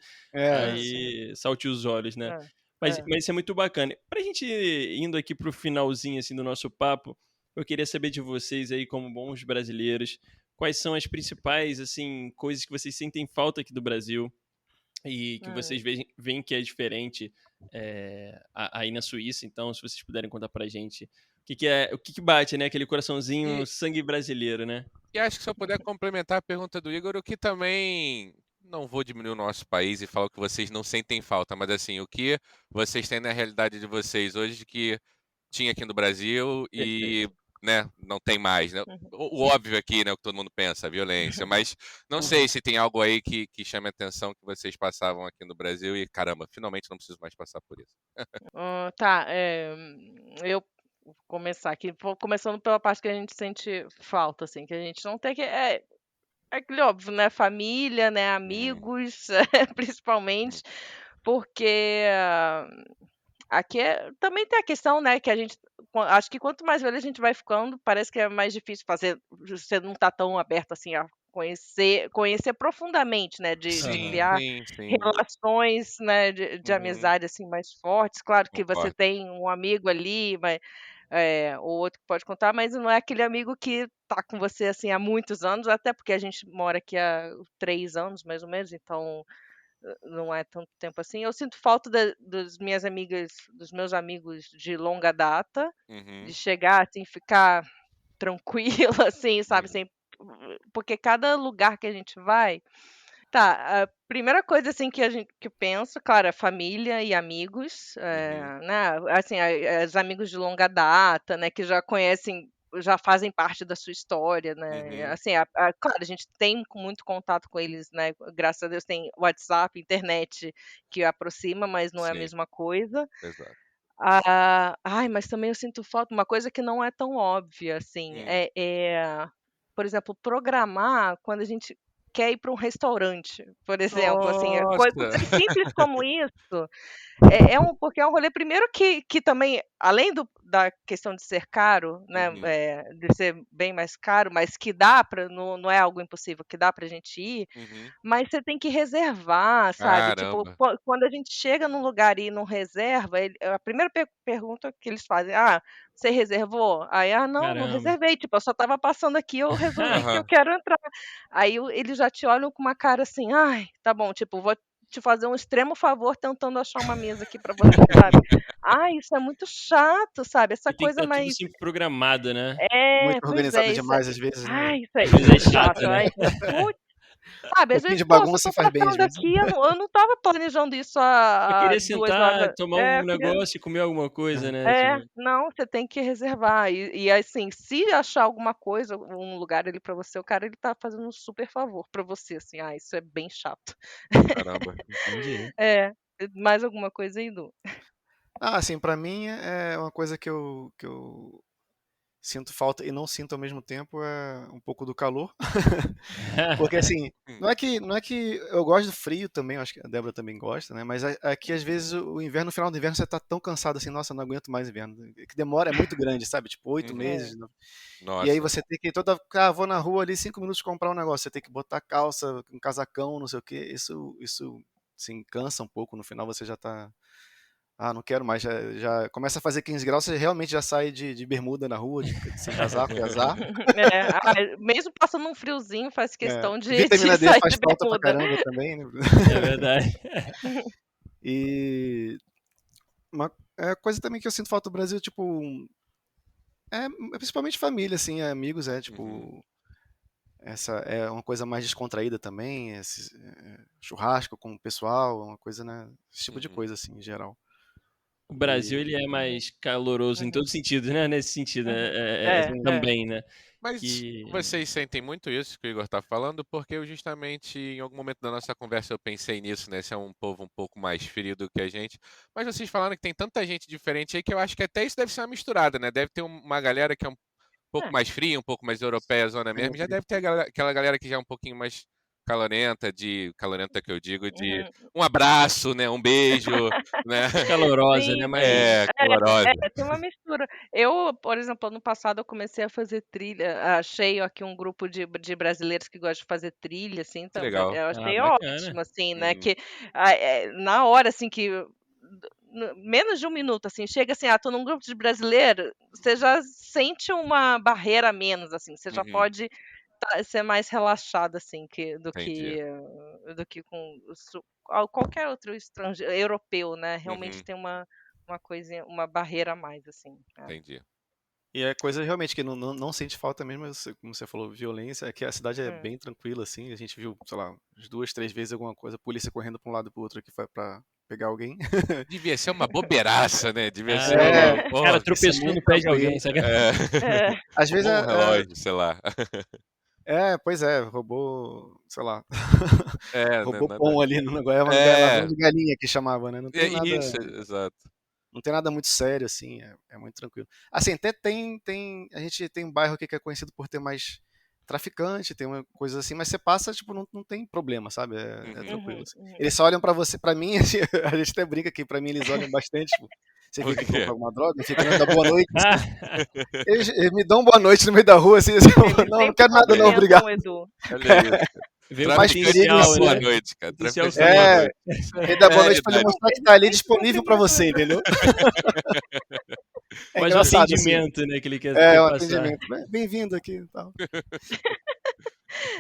sim. aí salte os olhos, né? é, Mas, é. mas isso é muito bacana. Pra gente indo aqui pro finalzinho, assim, do nosso papo, eu queria saber de vocês aí, como bons brasileiros, quais são as principais, assim, coisas que vocês sentem falta aqui do Brasil e que Hum. vocês veem que é diferente aí na Suíça. Então, se vocês puderem contar pra gente o que bate, né? Aquele coraçãozinho E, sangue brasileiro, né? e acho que se eu puder complementar a pergunta do Igor, o que também não vou diminuir o nosso país e falar que vocês não sentem falta, mas assim, o que vocês têm na realidade de vocês hoje que tinha aqui no Brasil e, Perfeito. né, não tem mais, né? Uhum. O óbvio aqui, né, o que todo mundo pensa, a violência, mas não sei se tem algo aí que chame a atenção que vocês passavam aqui no Brasil e, caramba, finalmente não preciso mais passar por isso. Tá, eu vou começar aqui, começando pela parte que a gente sente falta, assim, que a gente não tem é aquele óbvio, né? Família, né? Hum, Amigos, hum, principalmente, porque aqui também tem a questão, né? Que a gente, acho que quanto mais velho a gente vai ficando, parece que é mais difícil fazer, você não tá tão aberto assim a conhecer profundamente, né? De Aham. criar sim. relações, né? De Uhum, amizade assim mais fortes. Claro que você concordo. tem um amigo ali, ou outro que pode contar, mas não é aquele amigo que tá com você, assim, há muitos anos, até porque a gente mora aqui há 3 anos, mais ou menos, então, não é tanto tempo assim. Eu sinto falta dos meus amigos de longa data, de Uhum, chegar, assim, ficar tranquila, assim, sabe, uhum, sem porque cada lugar que a gente vai. Tá, a primeira coisa, assim, que eu penso, claro, é família e amigos, uhum, né, assim, os amigos de longa data, né, que já conhecem, já fazem parte da sua história, né, uhum, assim, claro, a gente tem muito contato com eles, né, graças a Deus tem WhatsApp, internet que aproxima, mas não é a sim, mesma coisa. exato. Ai, mas também eu sinto falta uma coisa que não é tão óbvia, assim, Hum. por exemplo, programar quando a gente quer ir para um restaurante, por exemplo, assim, Nossa! coisas simples como isso, porque é um rolê primeiro que também, além da questão de ser caro, né, Uhum, de ser bem mais caro, mas que dá para, não é algo impossível, que dá pra gente ir, uhum. mas você tem que reservar, sabe, tipo, Caramba! quando a gente chega num lugar e não reserva, a primeira pergunta que eles fazem: "Ah, você reservou?" Aí: "Ah, não Caramba. reservei, tipo, eu só estava passando aqui, eu resolvi que eu Aham. quero entrar". Aí eles já te olham com uma cara assim: "Ai, tá bom, tipo, vou te fazer um extremo favor tentando achar uma mesa aqui pra você", sabe. Ai, isso é muito chato, sabe, essa E tem que coisa estar tudo mais sempre programado, né? Muito pois organizado é, isso demais às vezes, né? ai, Às isso vezes é é chato, chato, né? ai, putz, sabe, Um às pouquinho vezes: de "Pô, só bagunça tô faz bem às passando vezes. aqui, eu não estava planejando isso Só há queria 2 sentar, horas". tomar um Eu queria negócio e comer alguma coisa, né? Tipo, não, você tem que reservar. E assim, se achar alguma coisa, um lugar ali pra você, o cara ele tá fazendo um super favor pra você, assim. Ah, isso é bem chato. Caramba. entendi. É. Mais alguma coisa aí, Du? Assim, pra mim é uma coisa que eu sinto falta e não sinto ao mesmo tempo é um pouco do calor. Porque assim, Hum, não é que eu gosto do frio também, eu acho que a Débora também gosta, né? Mas aqui às vezes o inverno, no final do inverno você tá tão cansado assim, nossa, eu não aguento mais inverno. Que demora, é muito grande, sabe? Tipo, 8 meses. uhum. E aí Nossa. você tem que vou na rua ali 5 minutos comprar um negócio, você tem que botar calça, um casacão, não sei o quê. Isso assim, cansa um pouco, no final você já tá. Ah, não quero mais. Já começa a fazer 15 graus, você realmente já sai de bermuda na rua, sem casaco e azar. Mesmo passando um friozinho, faz É. questão de Vitamina D sair faz de falta pra bermuda. caramba também, né? É verdade. E uma coisa também que eu sinto falta do Brasil, tipo, principalmente família, assim, amigos, Uhum, tipo, essa é uma coisa mais descontraída também, churrasco com o pessoal, uma coisa, né? Esse tipo de uhum. coisa, assim, em geral. O Brasil, ele é Uhum, mais caloroso em uhum, todos os sentidos, né? Nesse sentido, uhum. assim, É. também, né? Mas Que... vocês sentem muito isso que o Igor tá falando, porque eu justamente, em algum momento da nossa conversa, eu pensei nisso, né? Se é um povo um pouco mais frio do que a gente. Mas vocês falaram que tem tanta gente diferente aí que eu acho que até isso deve ser uma misturada, né? Deve ter uma galera que é um pouco É. mais fria, um pouco mais europeia, zona mesmo. Já deve ter aquela galera que já é um pouquinho mais calorenta que eu digo, de Uhum. um abraço, né? Um beijo, né? mais calorosa, né? Sim, Mais... sim. Calorosa. Tem uma mistura. Eu, por exemplo, ano passado eu comecei a fazer trilha, achei aqui um grupo de brasileiros que gostam de fazer trilha, assim, Que então legal. eu Ah, achei bacana. ótimo, assim, né, Uhum. que na hora, assim, que menos de um minuto, assim, chega assim, tô num grupo de brasileiro, você já sente uma barreira a menos, assim, você já Uhum. pode ser mais relaxado, assim, Entendi. do que com qualquer outro estrangeiro, europeu, né? Realmente Uhum. tem uma coisinha, uma barreira a mais, assim. Entendi. E é coisa realmente que não sente falta mesmo, como você falou, violência, é que a cidade é Hum. bem tranquila, assim, a gente viu, sei lá, umas 2, 3 vezes alguma coisa, polícia correndo pra um lado e pro outro aqui pra pegar alguém. Devia ser uma bobeiraça, né? Devia ser Ah, É, uma. o cara Porra, isso é tropeçou muito no pé de tranquilo. alguém, sabe? é. É, Às vezes Roubou um relógio, sei lá. pois é, roubou, sei lá, É, roubou nada. pão ali no negócio, é uma ladrão É, de galinha que chamava, né? é isso, exato. Não tem nada muito sério, assim, é muito tranquilo. Assim, até a gente tem um bairro aqui que é conhecido por ter mais traficante, tem uma coisa assim, mas você passa, tipo, não tem problema, sabe? É Uhum. tranquilo, uhum, assim. uhum. Eles só olham pra você, pra mim, a gente até brinca que pra mim eles olham bastante, tipo, você Por veio aqui quê? comprar alguma droga, fica olhando da boa noite, assim. Eles me dão boa noite no meio da rua, assim, eu falo, Eles não sempre quero nada não, cumprimentam obrigado. o Edu. Olha isso. Veio o Mais Traficante perigo da potencial, em boa né? noite, cara. Potencial Traficante da boa É, noite. ele dá boa noite pra ele Realidade. mostrar que Eles tá ali sempre disponível pra cumprimentam o você, Edu. entendeu? É Quase um engraçado, assim. atendimento, né? Que ele É quer um passar. atendimento. Bem-vindo aqui e tal.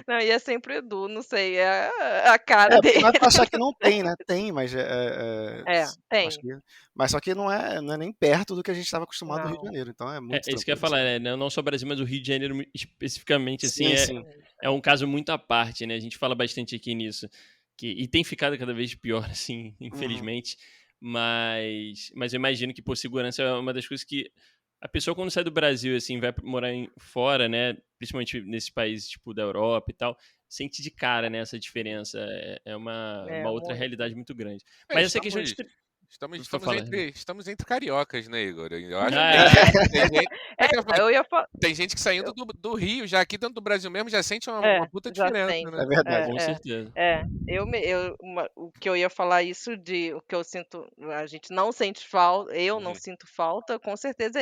Não, e é sempre o Edu, não sei, é a cara Porque dele. não é pra achar que Não não sei. tem, né? Tem, mas acho Tem. que. Mas só que não é nem perto do que a gente estava acostumado no Rio de Não. Janeiro. Então é É, muito é isso que eu ia tranquilo, falar, assim. né? Não só o Brasil, mas o Rio de Janeiro especificamente, assim, Sim, sim. Exatamente. é um caso muito à parte, né? A gente fala bastante aqui nisso. E tem ficado cada vez pior, assim, Uhum. infelizmente. Mas eu imagino que, por segurança, é uma das coisas que a pessoa, quando sai do Brasil, assim, vai morar fora, né? Principalmente nesses países, tipo, da Europa e tal, sente de cara, né, essa diferença. É uma É, outra muito. realidade muito grande. É, Mas essa questão de... Pra estamos falar. estamos entre cariocas, né, Igor? Eu acho que Ah, tem é. gente, é que eu falo, Eu ia falar. tem gente que saindo do Rio, já aqui dentro do Brasil mesmo, já sente uma puta Já diferença, sente. né? É verdade. Com certeza. O que eu ia falar isso o que eu sinto, a gente não sente falta, eu não Uhum. sinto falta, com certeza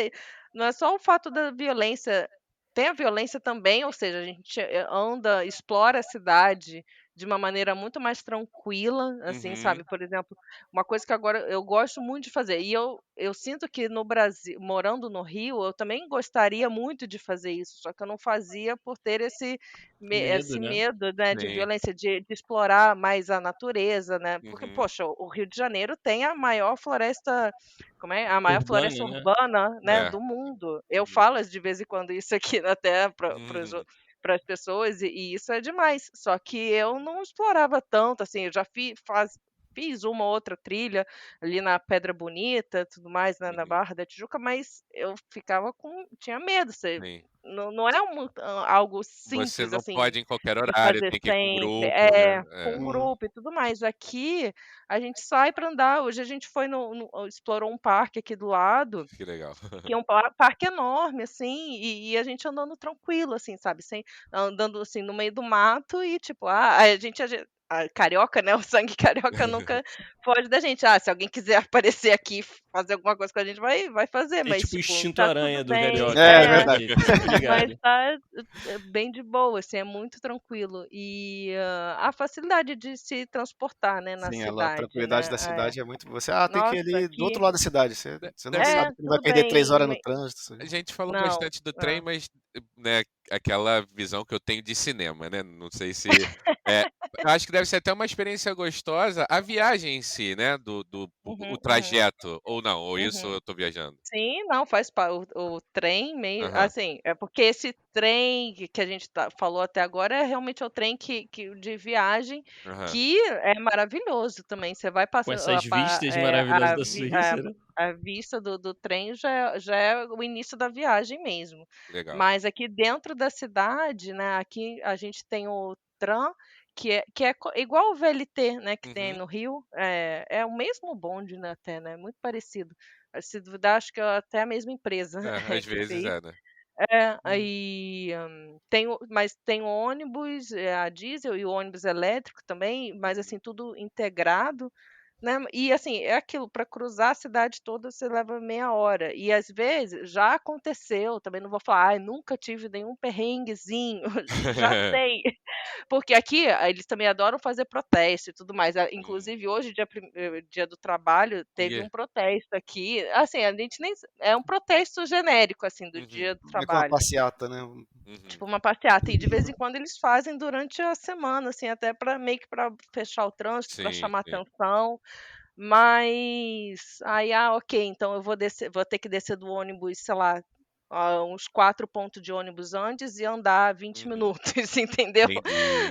não é só o fato da violência, tem a violência também, ou seja, a gente anda, explora a cidade de uma maneira muito mais tranquila, assim, Uhum. sabe? Por exemplo, uma coisa que agora eu gosto muito de fazer, e eu sinto que no Brasil, morando no Rio, eu também gostaria muito de fazer isso, só que eu não fazia por ter Medo, esse né? medo, né, de Sim. violência, de explorar mais a natureza, né? Porque, Uhum. poxa, o Rio de Janeiro tem a maior floresta, como é? A maior floresta Urbana, né? urbana, né, É. do mundo. Eu Uhum. falo de vez em quando isso aqui até para Uhum. as pessoas, e isso é demais. Só que eu não explorava tanto, assim, eu já fiz uma outra trilha ali na Pedra Bonita, tudo mais, né, na Uhum. Barra da Tijuca, mas eu tinha medo, Sim. não é algo Você simples, não assim, pode em qualquer de horário, fazer tem que ir com sempre. grupo, né? Com É. um Uhum. grupo e tudo mais. Aqui, a gente sai para andar. Hoje a gente foi explorou um parque aqui do lado, Que legal. que é um parque enorme, assim, e a gente andando tranquilo, assim, sabe? Andando, assim, no meio do mato e, tipo, a carioca, né? O sangue carioca nunca foge da gente. Se alguém quiser aparecer aqui e fazer alguma coisa com a gente, vai fazer, É mas, tipo o tipo, instinto tá tudo aranha do bem. carioca, né? É verdade. Sempre Mas ligado. tá bem de boa, assim, é muito tranquilo. E a facilidade de se transportar, né, na Sim, a cidade, tranquilidade né? da cidade é muito. Você, tem que ir Nossa, ali do aqui. outro lado da cidade. Você não Deve, sabe que não vai Tudo perder 3 bem. horas no trânsito. a gente falou Não, bastante do trem, não. mas, né, aquela visão que eu tenho de cinema, né? Não sei se eu acho que deve ser até uma experiência gostosa a viagem em si, né? O trajeto. Ou não, ou isso eu tô viajando. Sim, não, faz o trem meio. Aham. Assim, é porque esse trem que a gente falou até agora é realmente o trem de viagem Aham. que é maravilhoso também. Você vai Com passando. essas vistas maravilhosas da Suíça, né? A vista do trem já é o início da viagem mesmo. Legal. Mas aqui dentro da cidade, né? Aqui a gente tem o tram, que é igual o VLT, né? Que tem no Rio. É o mesmo bonde, né? Até, né? Muito parecido. Se duvidar, acho que é até a mesma empresa Às que vezes fez. né? Aí mas tem o ônibus, a diesel e o ônibus elétrico também, mas assim, tudo integrado, né? E assim, é aquilo, para cruzar a cidade toda você leva meia hora. E às vezes já aconteceu, também não vou falar, ai, nunca tive nenhum perrenguezinho, já sei. Porque aqui eles também adoram fazer protesto e tudo mais. Inclusive, hoje, dia do trabalho, teve um protesto aqui. Assim, a gente nem. É um protesto genérico, assim, do dia do É com uma trabalho. passeata, né? Tipo uma passeata. E de vez em quando eles fazem durante a semana, assim, até meio que para fechar o trânsito, para Sim, chamar sim. atenção. Mas aí, ok, então eu vou ter que descer do ônibus, sei lá, uns 4 pontos de ônibus antes e andar 20 minutos, entendeu?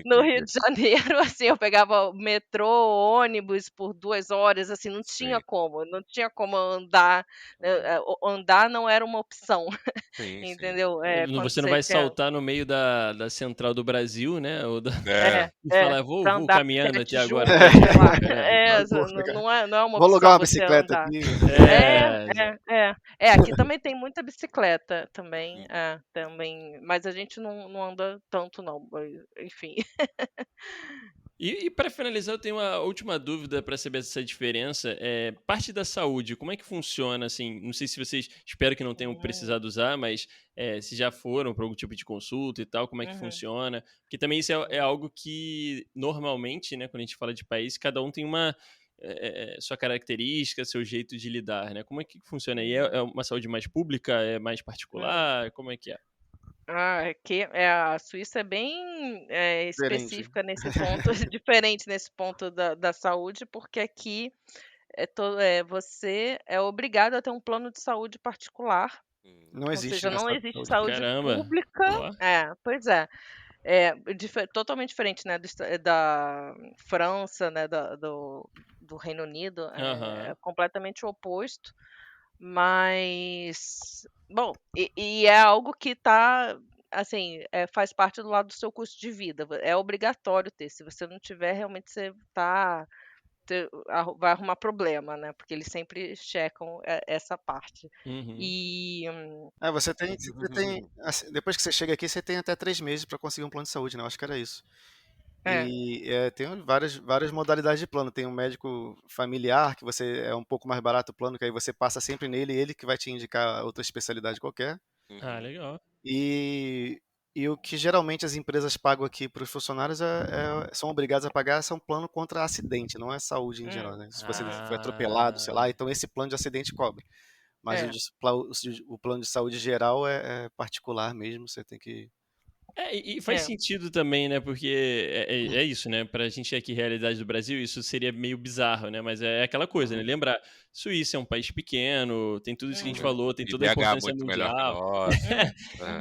No Rio Entendi. de Janeiro, assim, eu pegava o metrô, ônibus por 2 horas, assim, não tinha Sim. como andar, andar não era uma opção, Sim, sim. entendeu? Quando Você não você vai tinha saltar no meio da central do Brasil, né? Ou e é, falar, pra vou andar caminhando 7 até de agora julho, até aí. sei lá. Vou pegar- Não é uma Vou alugar opção uma você bicicleta andar. aqui. Aqui também tem muita bicicleta também, também, mas a gente não anda tanto não, enfim. E para finalizar, eu tenho uma última dúvida para saber essa diferença. Parte da saúde, como é que funciona? Assim, não sei se vocês, espero que não tenham precisado usar, mas se já foram para algum tipo de consulta e tal, como é que funciona? Porque também isso é algo que, normalmente, né, quando a gente fala de país, cada um tem uma sua característica, seu jeito de lidar, né? Como é que funciona aí? É uma saúde mais pública? É mais particular? Como é que é? A Suíça é bem Diferente. específica nesse ponto, diferente nesse ponto da saúde, porque aqui você é obrigado a ter um plano de saúde particular, Não ou existe seja, não nessa existe saúde. saúde Caramba! pública. Ó. Pois é. Totalmente diferente, né, da França, né, do Reino Unido, é completamente o oposto, mas, bom, e é algo que tá, assim, faz parte do lado do seu custo de vida, é obrigatório ter, se você não tiver, realmente você vai arrumar problema, né, porque eles sempre checam essa parte. E Você tem, assim, depois que você chega aqui, você tem até 3 meses para conseguir um plano de saúde, né? Eu acho que era isso. E tem várias modalidades de plano. Tem um médico familiar, que é um pouco mais barato o plano, que aí você passa sempre nele, ele que vai te indicar outra especialidade qualquer. Ah, legal. E o que geralmente as empresas pagam aqui para os funcionários são obrigados a pagar são plano contra acidente, não é saúde em geral, né? Se você foi atropelado, sei lá, então esse plano de acidente cobre. Mas o plano de saúde geral é particular mesmo, você tem que... E faz sentido também, né? Porque é isso, né? Pra gente aqui, realidade do Brasil, isso seria meio bizarro, né? Mas é aquela coisa, né? Lembrar, Suíça é um país pequeno, tem tudo isso que a gente falou, tem toda a IDH importância muito melhor que mundial. nós.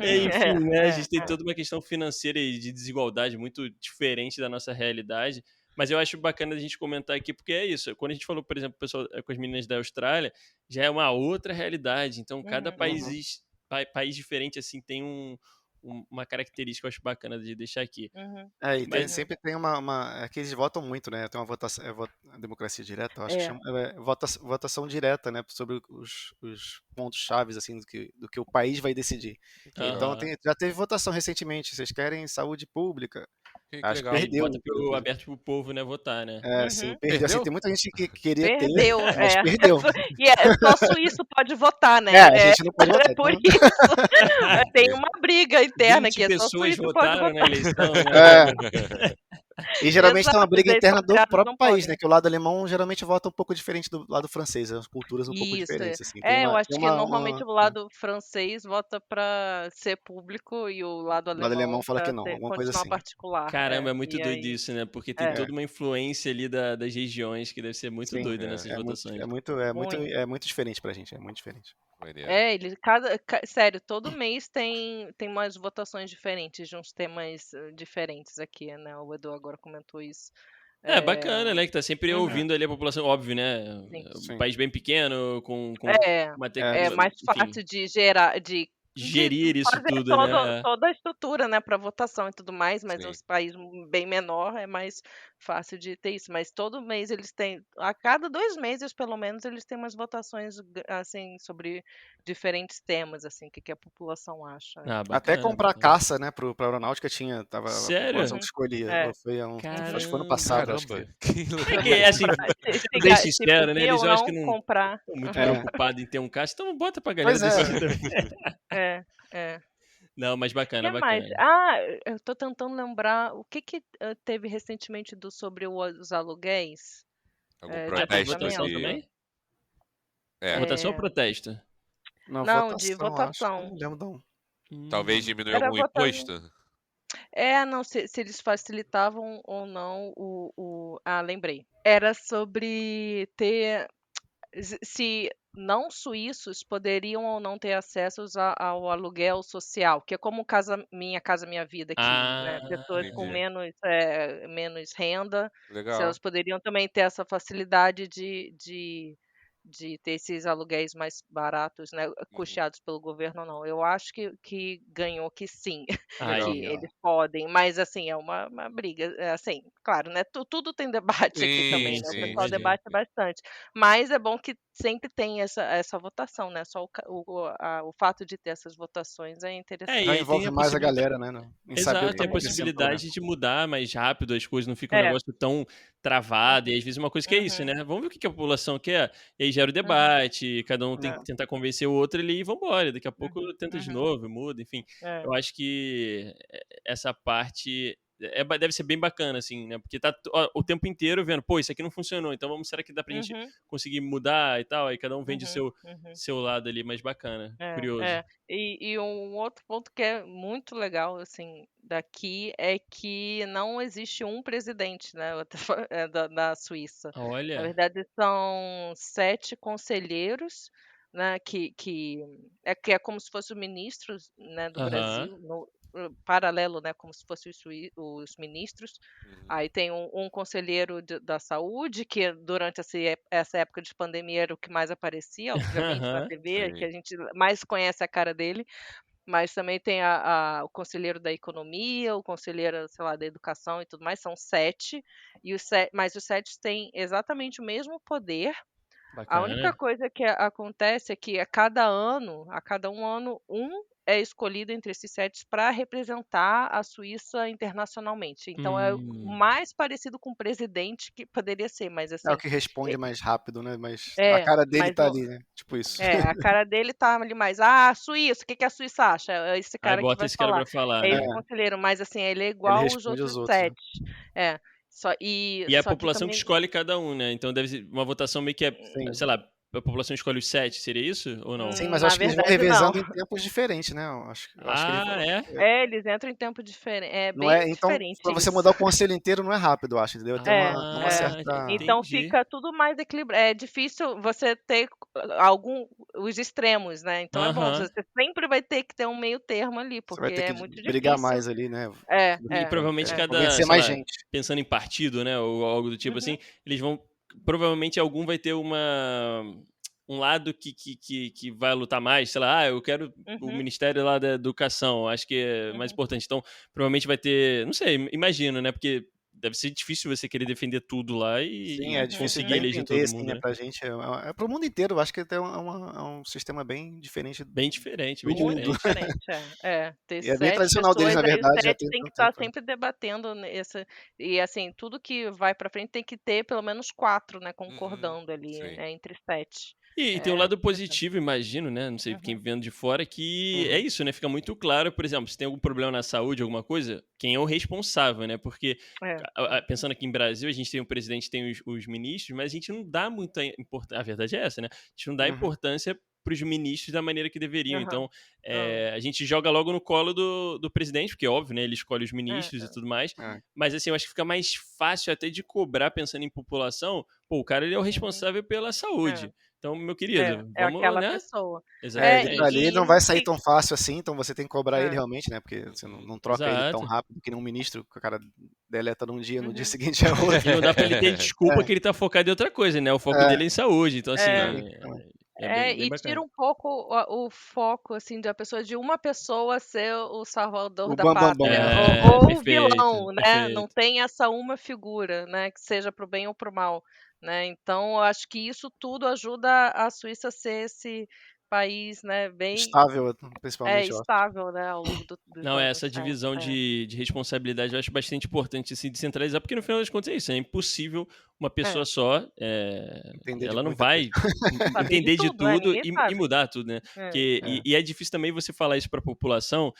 Enfim, né? A gente tem toda uma questão financeira e de desigualdade muito diferente da nossa realidade. Mas eu acho bacana a gente comentar aqui, porque é isso. Quando a gente falou, por exemplo, pessoal, com as meninas da Austrália, já é uma outra realidade. Então, cada país diferente, assim, tem uma característica que eu acho bacana de deixar aqui. Sempre tem aqui eles votam muito, né? Tem uma votação, a democracia direta, eu acho que chama, votação direta, né? Sobre os pontos chaves, assim, do que o país vai decidir. Então, já teve votação recentemente, vocês querem saúde pública? Acho que perdeu. Vota aberto pro povo, né, votar, né? Sim, perdeu. Assim, tem muita gente que queria ter, mas perdeu. perdeu. E só suíço pode votar, né? A gente não pode votar. É por isso. Tem uma briga interna 20 aqui, só pessoas suíço pode votaram votar. na eleição, né? E geralmente tem uma Exato, briga eles são interna do criados próprio não país, podem. né? Que o lado alemão geralmente vota um pouco diferente do lado francês, as culturas um pouco Isso, diferentes, assim. Tem eu uma, acho tem que uma, normalmente uma- o lado francês vota para ser público e o lado o lado alemão alemão fala que para não, alguma coisa continuar assim. particular. Caramba, é muito E doido aí, isso, né? Porque tem é, É, toda uma influência ali das regiões que deve ser muito sim. doida nessas É, É muito, é votações. muito, é muito, muito. é muito diferente pra gente, é muito diferente. maneiro. Ele, sério, todo mês tem umas votações diferentes de uns temas diferentes aqui, né? O Edu agora comentou isso. É, É, bacana, né? Que tá sempre É, ouvindo ali a população, óbvio, né? sim. Um sim. país bem pequeno, com É, É, é mais enfim, fácil de gerar, de gerir isso fazer tudo, né? toda a estrutura, né, para votação e tudo mais, mas Sim. nos países bem menor é mais fácil de ter isso. Mas todo mês eles têm, a cada 2 meses pelo menos, eles têm umas votações assim sobre diferentes temas, assim, o que que a população acha. Ah, até bacana, comprar bacana. caça, né, pra aeronáutica tava a população Sério? que escolhia. É. Foi Uhum. acho que foi ano Caramba. passado, acho Caramba, que. que É loucura. que, assim, sendo bem Se sincero, né? podia Eles ou eu acho que não não comprar. estão muito É, preocupados em ter um caça, então bota pra galera pois é. decidir também. É, é. Não, mas O bacana, que mais? bacana. Eu tô tentando lembrar o que teve recentemente sobre os aluguéis Algum Ah, teve protesto votação apartamento. de. também? É, Votação ou É, protesto? Na não, de votação, acho que eu votação. não lembro, não. talvez Hum. diminuir Era algum votação. imposto? Não, se eles facilitavam ou não lembrei. Era sobre ter se não suíços poderiam ou não ter acessos ao aluguel social, que é como Minha Casa Minha Vida aqui, né? Ah, Pessoas com Entendi. menos renda, se Legal. elas poderiam também ter essa facilidade de ter esses aluguéis mais baratos, né, Uhum. custeados pelo governo ou não. Eu acho que ganhou que sim, ai, Legal. que legal. eles podem, mas assim, é uma briga, assim, claro, né, tudo tem debate aqui também, Sim, né, o sim, pessoal imagino. debate bastante, mas é bom que sempre tem essa votação, né, só o fato de ter essas votações é É, interessante. e Já aí tem envolve a mais a possibilidade. galera, né, em saber o que Exato, tá tem a acontecendo pelo menos. possibilidade de mudar mais rápido as coisas, não fica um É. negócio tão travado, e Uhum, às vezes uma coisa que é isso, uhum, né? Vamos ver o que a população quer, e aí gera o uhum, debate, cada um tem é, que tentar convencer o outro ali e vambora. Daqui a pouco uhum, tenta de uhum, novo, muda, enfim. é, Eu acho que essa parte deve ser bem bacana, assim, né? Porque tá o tempo inteiro vendo, pô, isso aqui não funcionou, então será que dá pra gente uhum, conseguir mudar e tal? Aí cada um vende o uhum, uhum. seu lado ali, mais bacana, É, curioso. é. E um outro ponto que é muito legal, assim, daqui é que não existe um presidente, né, da Suíça. Na Olha, verdade, são 7 conselheiros, né, que é como se fossem os ministros, né, do aham. Brasil, paralelo, né, como se fossem os ministros. Uhum. Aí tem um conselheiro da saúde, que durante essa época de pandemia era o que mais aparecia, obviamente, na Aham. TV, que Sim. a gente mais conhece a cara dele, mas também tem o conselheiro da economia, o conselheiro, sei lá, da educação e tudo mais, são 7, mas os 7 têm exatamente o mesmo poder. A única Bacana. coisa que acontece é que a cada um ano, um é escolhido entre esses 7 para representar a Suíça internacionalmente. Então é o Hum. mais parecido com o presidente que poderia ser, mas É o assim, que responde mais rápido, né, mas a é, cara dele mas tá ali, né, tipo isso. a cara dele tá ali mais: Suíça, o que que a Suíça acha?" É esse Aí cara que bota vai esse cara falar. pra falar, É né. esse É, conselheiro, mas assim, ele é ele igual os responde outros aos outros, né. 7. É, E é a só que população que também escolhe cada um, né, então deve ser uma votação meio que Sim. sei lá, a população escolhe os 7, seria isso ou não? Sim, mas eu na acho que eles vão verdade não. revezando em tempos diferentes, né, eu acho que ele Ah, é? Eles entram em tempo diferente, é não bem é então, diferente pra você isso. mudar o conselho inteiro não é rápido, eu acho, entendeu? Tem É, uma é. certa Então Entendi. fica tudo mais equilibrado. É difícil você ter os extremos, né? Então é bom, Aham. você sempre vai ter que ter um meio termo ali, você vai porque ter é que muito brigar difícil. mais ali, né, É, E é, provavelmente é. cada, convencer sei mais lá, gente. pensando em partido, né, ou algo do tipo Uhum, assim, eles vão provavelmente algum vai ter um lado que vai lutar mais, sei lá, eu quero o uhum, Ministério lá da Educação, acho que é mais uhum. importante. Então, provavelmente vai ter, não sei, imagino, né, porque deve ser difícil você querer defender tudo lá Sim, e é Uhum, difícil conseguir até uhum. eleger entender, todo assim, mundo, né, né? pra gente, pro mundo inteiro, eu acho que até é um sistema bem diferente Bem diferente, do bem Muito mundo. diferente. diferente, ter E é bem 7 tradicional deles, pessoas, na aí os verdade, já 7 tem tem que tanto estar tempo, né. sempre debatendo e assim, tudo que vai pra frente tem que ter pelo menos 4, né, Uhum. concordando ali, Sim. entre 7. E tem um É, lado pois é. positivo, imagino, né? Não sei quem Uhum, vendo de fora, que é Uhum. isso, né? Fica muito claro, por exemplo, se tem algum problema na saúde, alguma coisa, quem é o responsável, né? Porque, é, pensando aqui em Brasil, a gente tem o presidente, tem os ministros, mas a gente não dá muita importância. A verdade é essa, né? A gente não dá Uhum. importância para os ministros da maneira que deveriam. aham, Então, não, a gente joga logo no colo do presidente, porque, óbvio, né? Ele escolhe os ministros e é, tudo mais. É. Mas, assim, eu acho que fica mais fácil até de cobrar, pensando em população. Pô, o cara ele é o uhum, responsável pela é, saúde. Então, meu querido, é vamos, aquela né? pessoa. Ele tá Exatamente. ali, ele E não não vai sair tem. tão fácil assim, então você tem que cobrar ele É, realmente, né? Porque você não, Uhum. não troca ele tão Exato. rápido que nem um ministro, que o cara deleta num dia, no dia uhum, seguinte é outro. E não dá pra ele ter desculpa É, que ele tá focado em outra coisa, né? O foco é, dele é em saúde. Então, é, assim, sim. é bem, bem e tira bacana. um pouco o foco, assim, da pessoa, de uma pessoa ser o salvador O da bam bam bam, pátria, né? ou o Perfeito, vilão, né? Não perfeito. tem essa uma figura, né? Que seja pro bem ou pro mal, né? Então, eu acho que isso tudo ajuda a Suíça a ser esse país, né? Bem Estável, principalmente, eu acho. estável, né? Ao longo dos Não, anos. essa divisão É, de responsabilidade eu acho bastante importante se descentralizar, porque no final das contas é isso, é impossível uma pessoa é. só, Entender de ela não muita coisa. vai Saber de entender de tudo, tudo ninguém e sabe. mudar tudo, né? É. Porque, É. e é difícil também você falar isso para a população,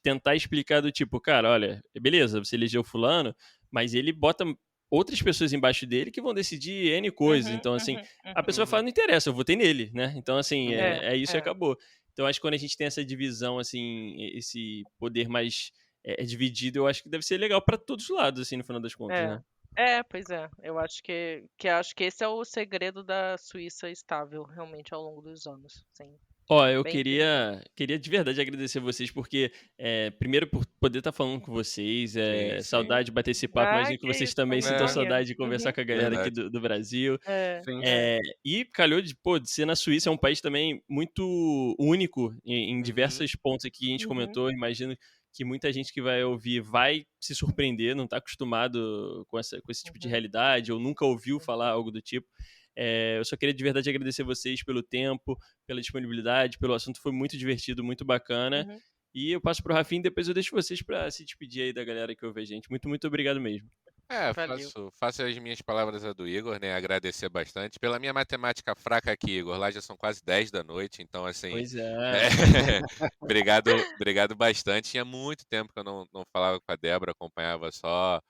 tentar explicar do tipo, cara, olha, beleza, você elegeu fulano, mas ele bota outras pessoas embaixo dele que vão decidir N coisas. Uhum, Então, assim, uhum, a uhum. pessoa fala, Uhum. não interessa, eu votei nele, né? Então, assim, Uhum. É, é isso e é. acabou. Então, acho que quando a gente tem essa divisão, assim, esse poder mais dividido, eu acho que deve ser legal para todos os lados, assim, no final das contas, É. né? É, pois é. Eu acho que esse é o segredo da Suíça estável, realmente, ao longo dos anos. Sim. Ó, É eu bem interessante. queria de verdade agradecer vocês, porque, primeiro, por poder estar falando com vocês, Sim, sim. saudade de bater esse papo, Ah, imagino que que vocês isso, também foi muito sintam É, maneiro. saudade de conversar Uhum. com a galera aqui verdade. do Brasil. É, Sim. é. E calhou de, pô, de ser na Suíça, é um país também muito único em Uhum. diversos pontos aqui que a gente Uhum, comentou. Imagino que muita gente que vai ouvir vai se surpreender, não está acostumado com esse tipo de uhum, realidade, ou nunca ouviu falar uhum, algo do tipo. Eu só queria de verdade agradecer vocês pelo tempo, pela disponibilidade, pelo assunto, foi muito divertido, muito bacana. uhum. E eu passo pro Rafinha e depois eu deixo vocês para se despedir aí da galera que ouve a gente. Muito, muito obrigado mesmo. É, Valeu. faço as minhas palavras a do Igor, né? Agradecer bastante. Pela minha matemática fraca aqui, Igor, lá já são quase 10 da noite, então assim, Pois né? é. Obrigado bastante. Tinha muito tempo que eu não falava com a Débora, acompanhava só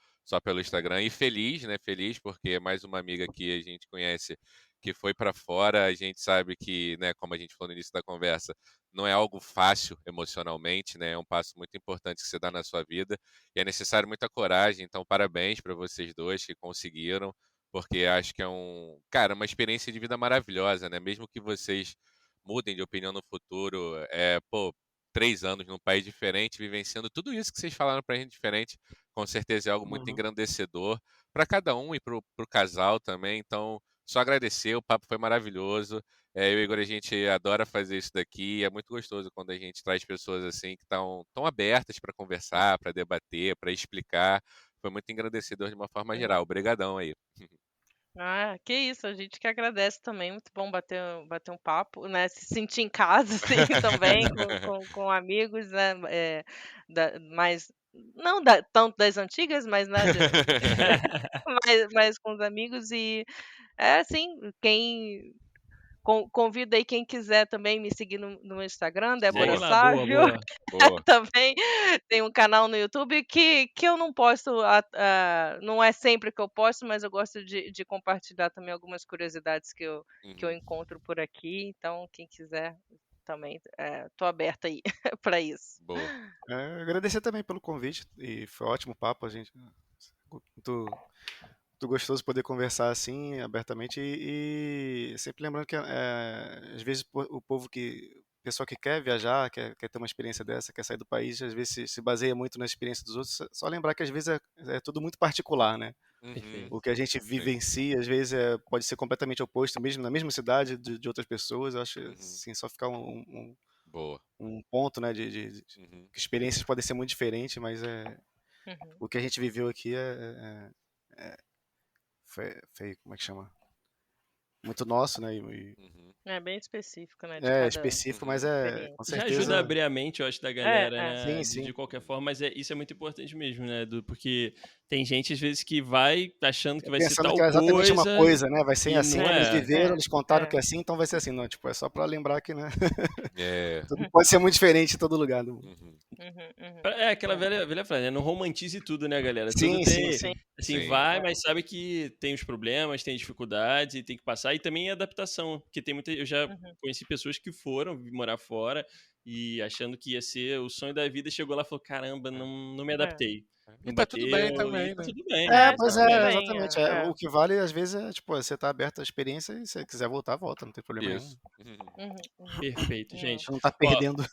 pelo Instagram. E feliz, né? Feliz porque é mais uma amiga que a gente conhece que foi para fora. A gente sabe que, né, como a gente falou no início da conversa, não é algo fácil emocionalmente, né? É um passo muito importante que você dá na sua vida. E é necessário muita coragem, então parabéns para vocês dois que conseguiram, porque acho que é cara, uma experiência de vida maravilhosa, né? Mesmo que vocês mudem de opinião no futuro, pô, 3 anos num país diferente, vivenciando tudo isso que vocês falaram pra gente diferente, com certeza é algo muito Uhum. engrandecedor para cada um e pro casal também. Então, só agradecer, o papo foi maravilhoso. Eu e o Igor, a gente adora fazer isso daqui. É muito gostoso quando a gente traz pessoas assim que estão tão abertas para conversar, para debater, para explicar. Foi muito engrandecedor de uma forma geral. É. Obrigadão aí. Ah, que isso, a gente que agradece também, muito bom bater um papo, né, se sentir em casa, assim, também com amigos, né, mais não tanto das antigas, mas, né, mais com os amigos e, assim, quem convido aí quem quiser também me seguir no Instagram, Débora Segue Boa, lá, boa, Sávio. boa. boa. Também tem um canal no YouTube que eu não posto, não é sempre que eu posto, mas eu gosto de compartilhar também algumas curiosidades que eu Uhum, encontro por aqui. Então, quem quiser também, tô aberta aí para isso. boa. Agradecer também pelo convite e foi um ótimo papo, a gente muito, muito gostoso poder conversar assim abertamente e sempre lembrando que às vezes o povo o pessoal que quer viajar, quer ter uma experiência dessa, quer sair do país, às vezes se baseia muito na experiência dos outros. Só lembrar que às vezes é tudo muito particular, né? Uhum, O que a gente sim. vivencia, às vezes, pode ser completamente oposto, mesmo na mesma cidade de outras pessoas. Eu acho, Uhum, assim, só ficar boa. um ponto, né, Uhum, que experiências podem ser muito diferentes, mas Uhum. o que a gente viveu aqui foi, como é que chama? muito nosso, né? Uhum. É bem específico, né, de cada específico, mas Uhum. com experiência. Já ajuda a certeza. abrir a mente, eu acho, da galera, É, né? Sim, De sim. qualquer forma, mas isso é muito importante mesmo, né? Porque tem gente, às vezes, que vai achando que vai ser Pensando tal que é exatamente uma coisa coisa, né? Vai ser e assim, não que eles é. viveram, eles contaram que é. é assim, então vai ser assim. Não, tipo, é só pra lembrar que, né? É. Tudo pode ser muito diferente em todo lugar do mundo. Uhum. É aquela É. velha frase, né? Não romantize tudo, né, galera? Tudo Sim, sim, tem. sim. Assim, Sim. vai, mas sabe que tem os problemas, tem dificuldades e tem que passar. E também a adaptação, porque tem muita. Eu já conheci pessoas que foram morar fora e achando que ia ser o sonho da vida, chegou lá e falou: caramba, não me adaptei. E Não tá tudo bem bateu, também, e tá né? tudo bem. É, Pois tá tudo é, bem, exatamente. é. O que vale, às vezes, é, tipo, você tá aberto à experiência e se você quiser voltar, volta, não tem problema nenhum. Isso. Uhum. Perfeito, gente. Você não tá Ó, perdendo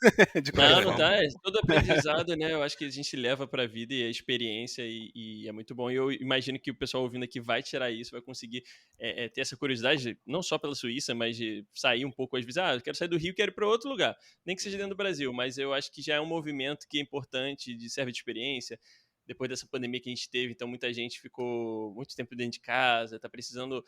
de qualquer não forma. tá. É todo aprendizado, né? Eu acho que a gente leva pra vida e a experiência e é muito bom. E eu imagino que o pessoal ouvindo aqui vai tirar isso, vai conseguir ter essa curiosidade, não só pela Suíça, mas de sair um pouco, às vezes, eu quero sair do Rio, quero ir para outro lugar. Nem que seja dentro do Brasil, mas eu acho que já é um movimento que é importante, de serve de experiência. Depois dessa pandemia que a gente teve, então muita gente ficou muito tempo dentro de casa, tá precisando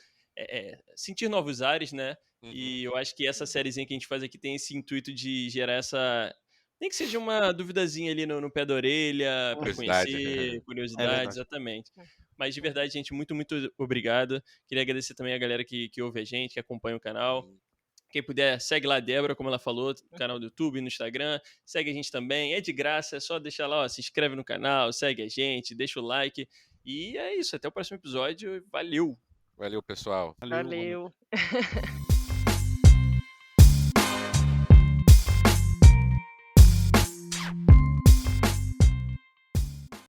sentir novos ares, né? Uhum. E eu acho que essa sériezinha que a gente faz aqui tem esse intuito de gerar essa. Nem que seja uma duvidazinha ali no pé da orelha, para Curiosidade. conhecer, curiosidade, verdade. exatamente. Mas de verdade, gente, muito, muito obrigado. Queria agradecer também a galera que ouve a gente, que acompanha o canal. Quem puder, segue lá a Débora, como ela falou, no canal do YouTube, no Instagram. Segue a gente também, é de graça, é só deixar lá, ó, se inscreve no canal, segue a gente, deixa o like. E é isso, até o próximo episódio. Valeu! Valeu, pessoal. Valeu. Valeu.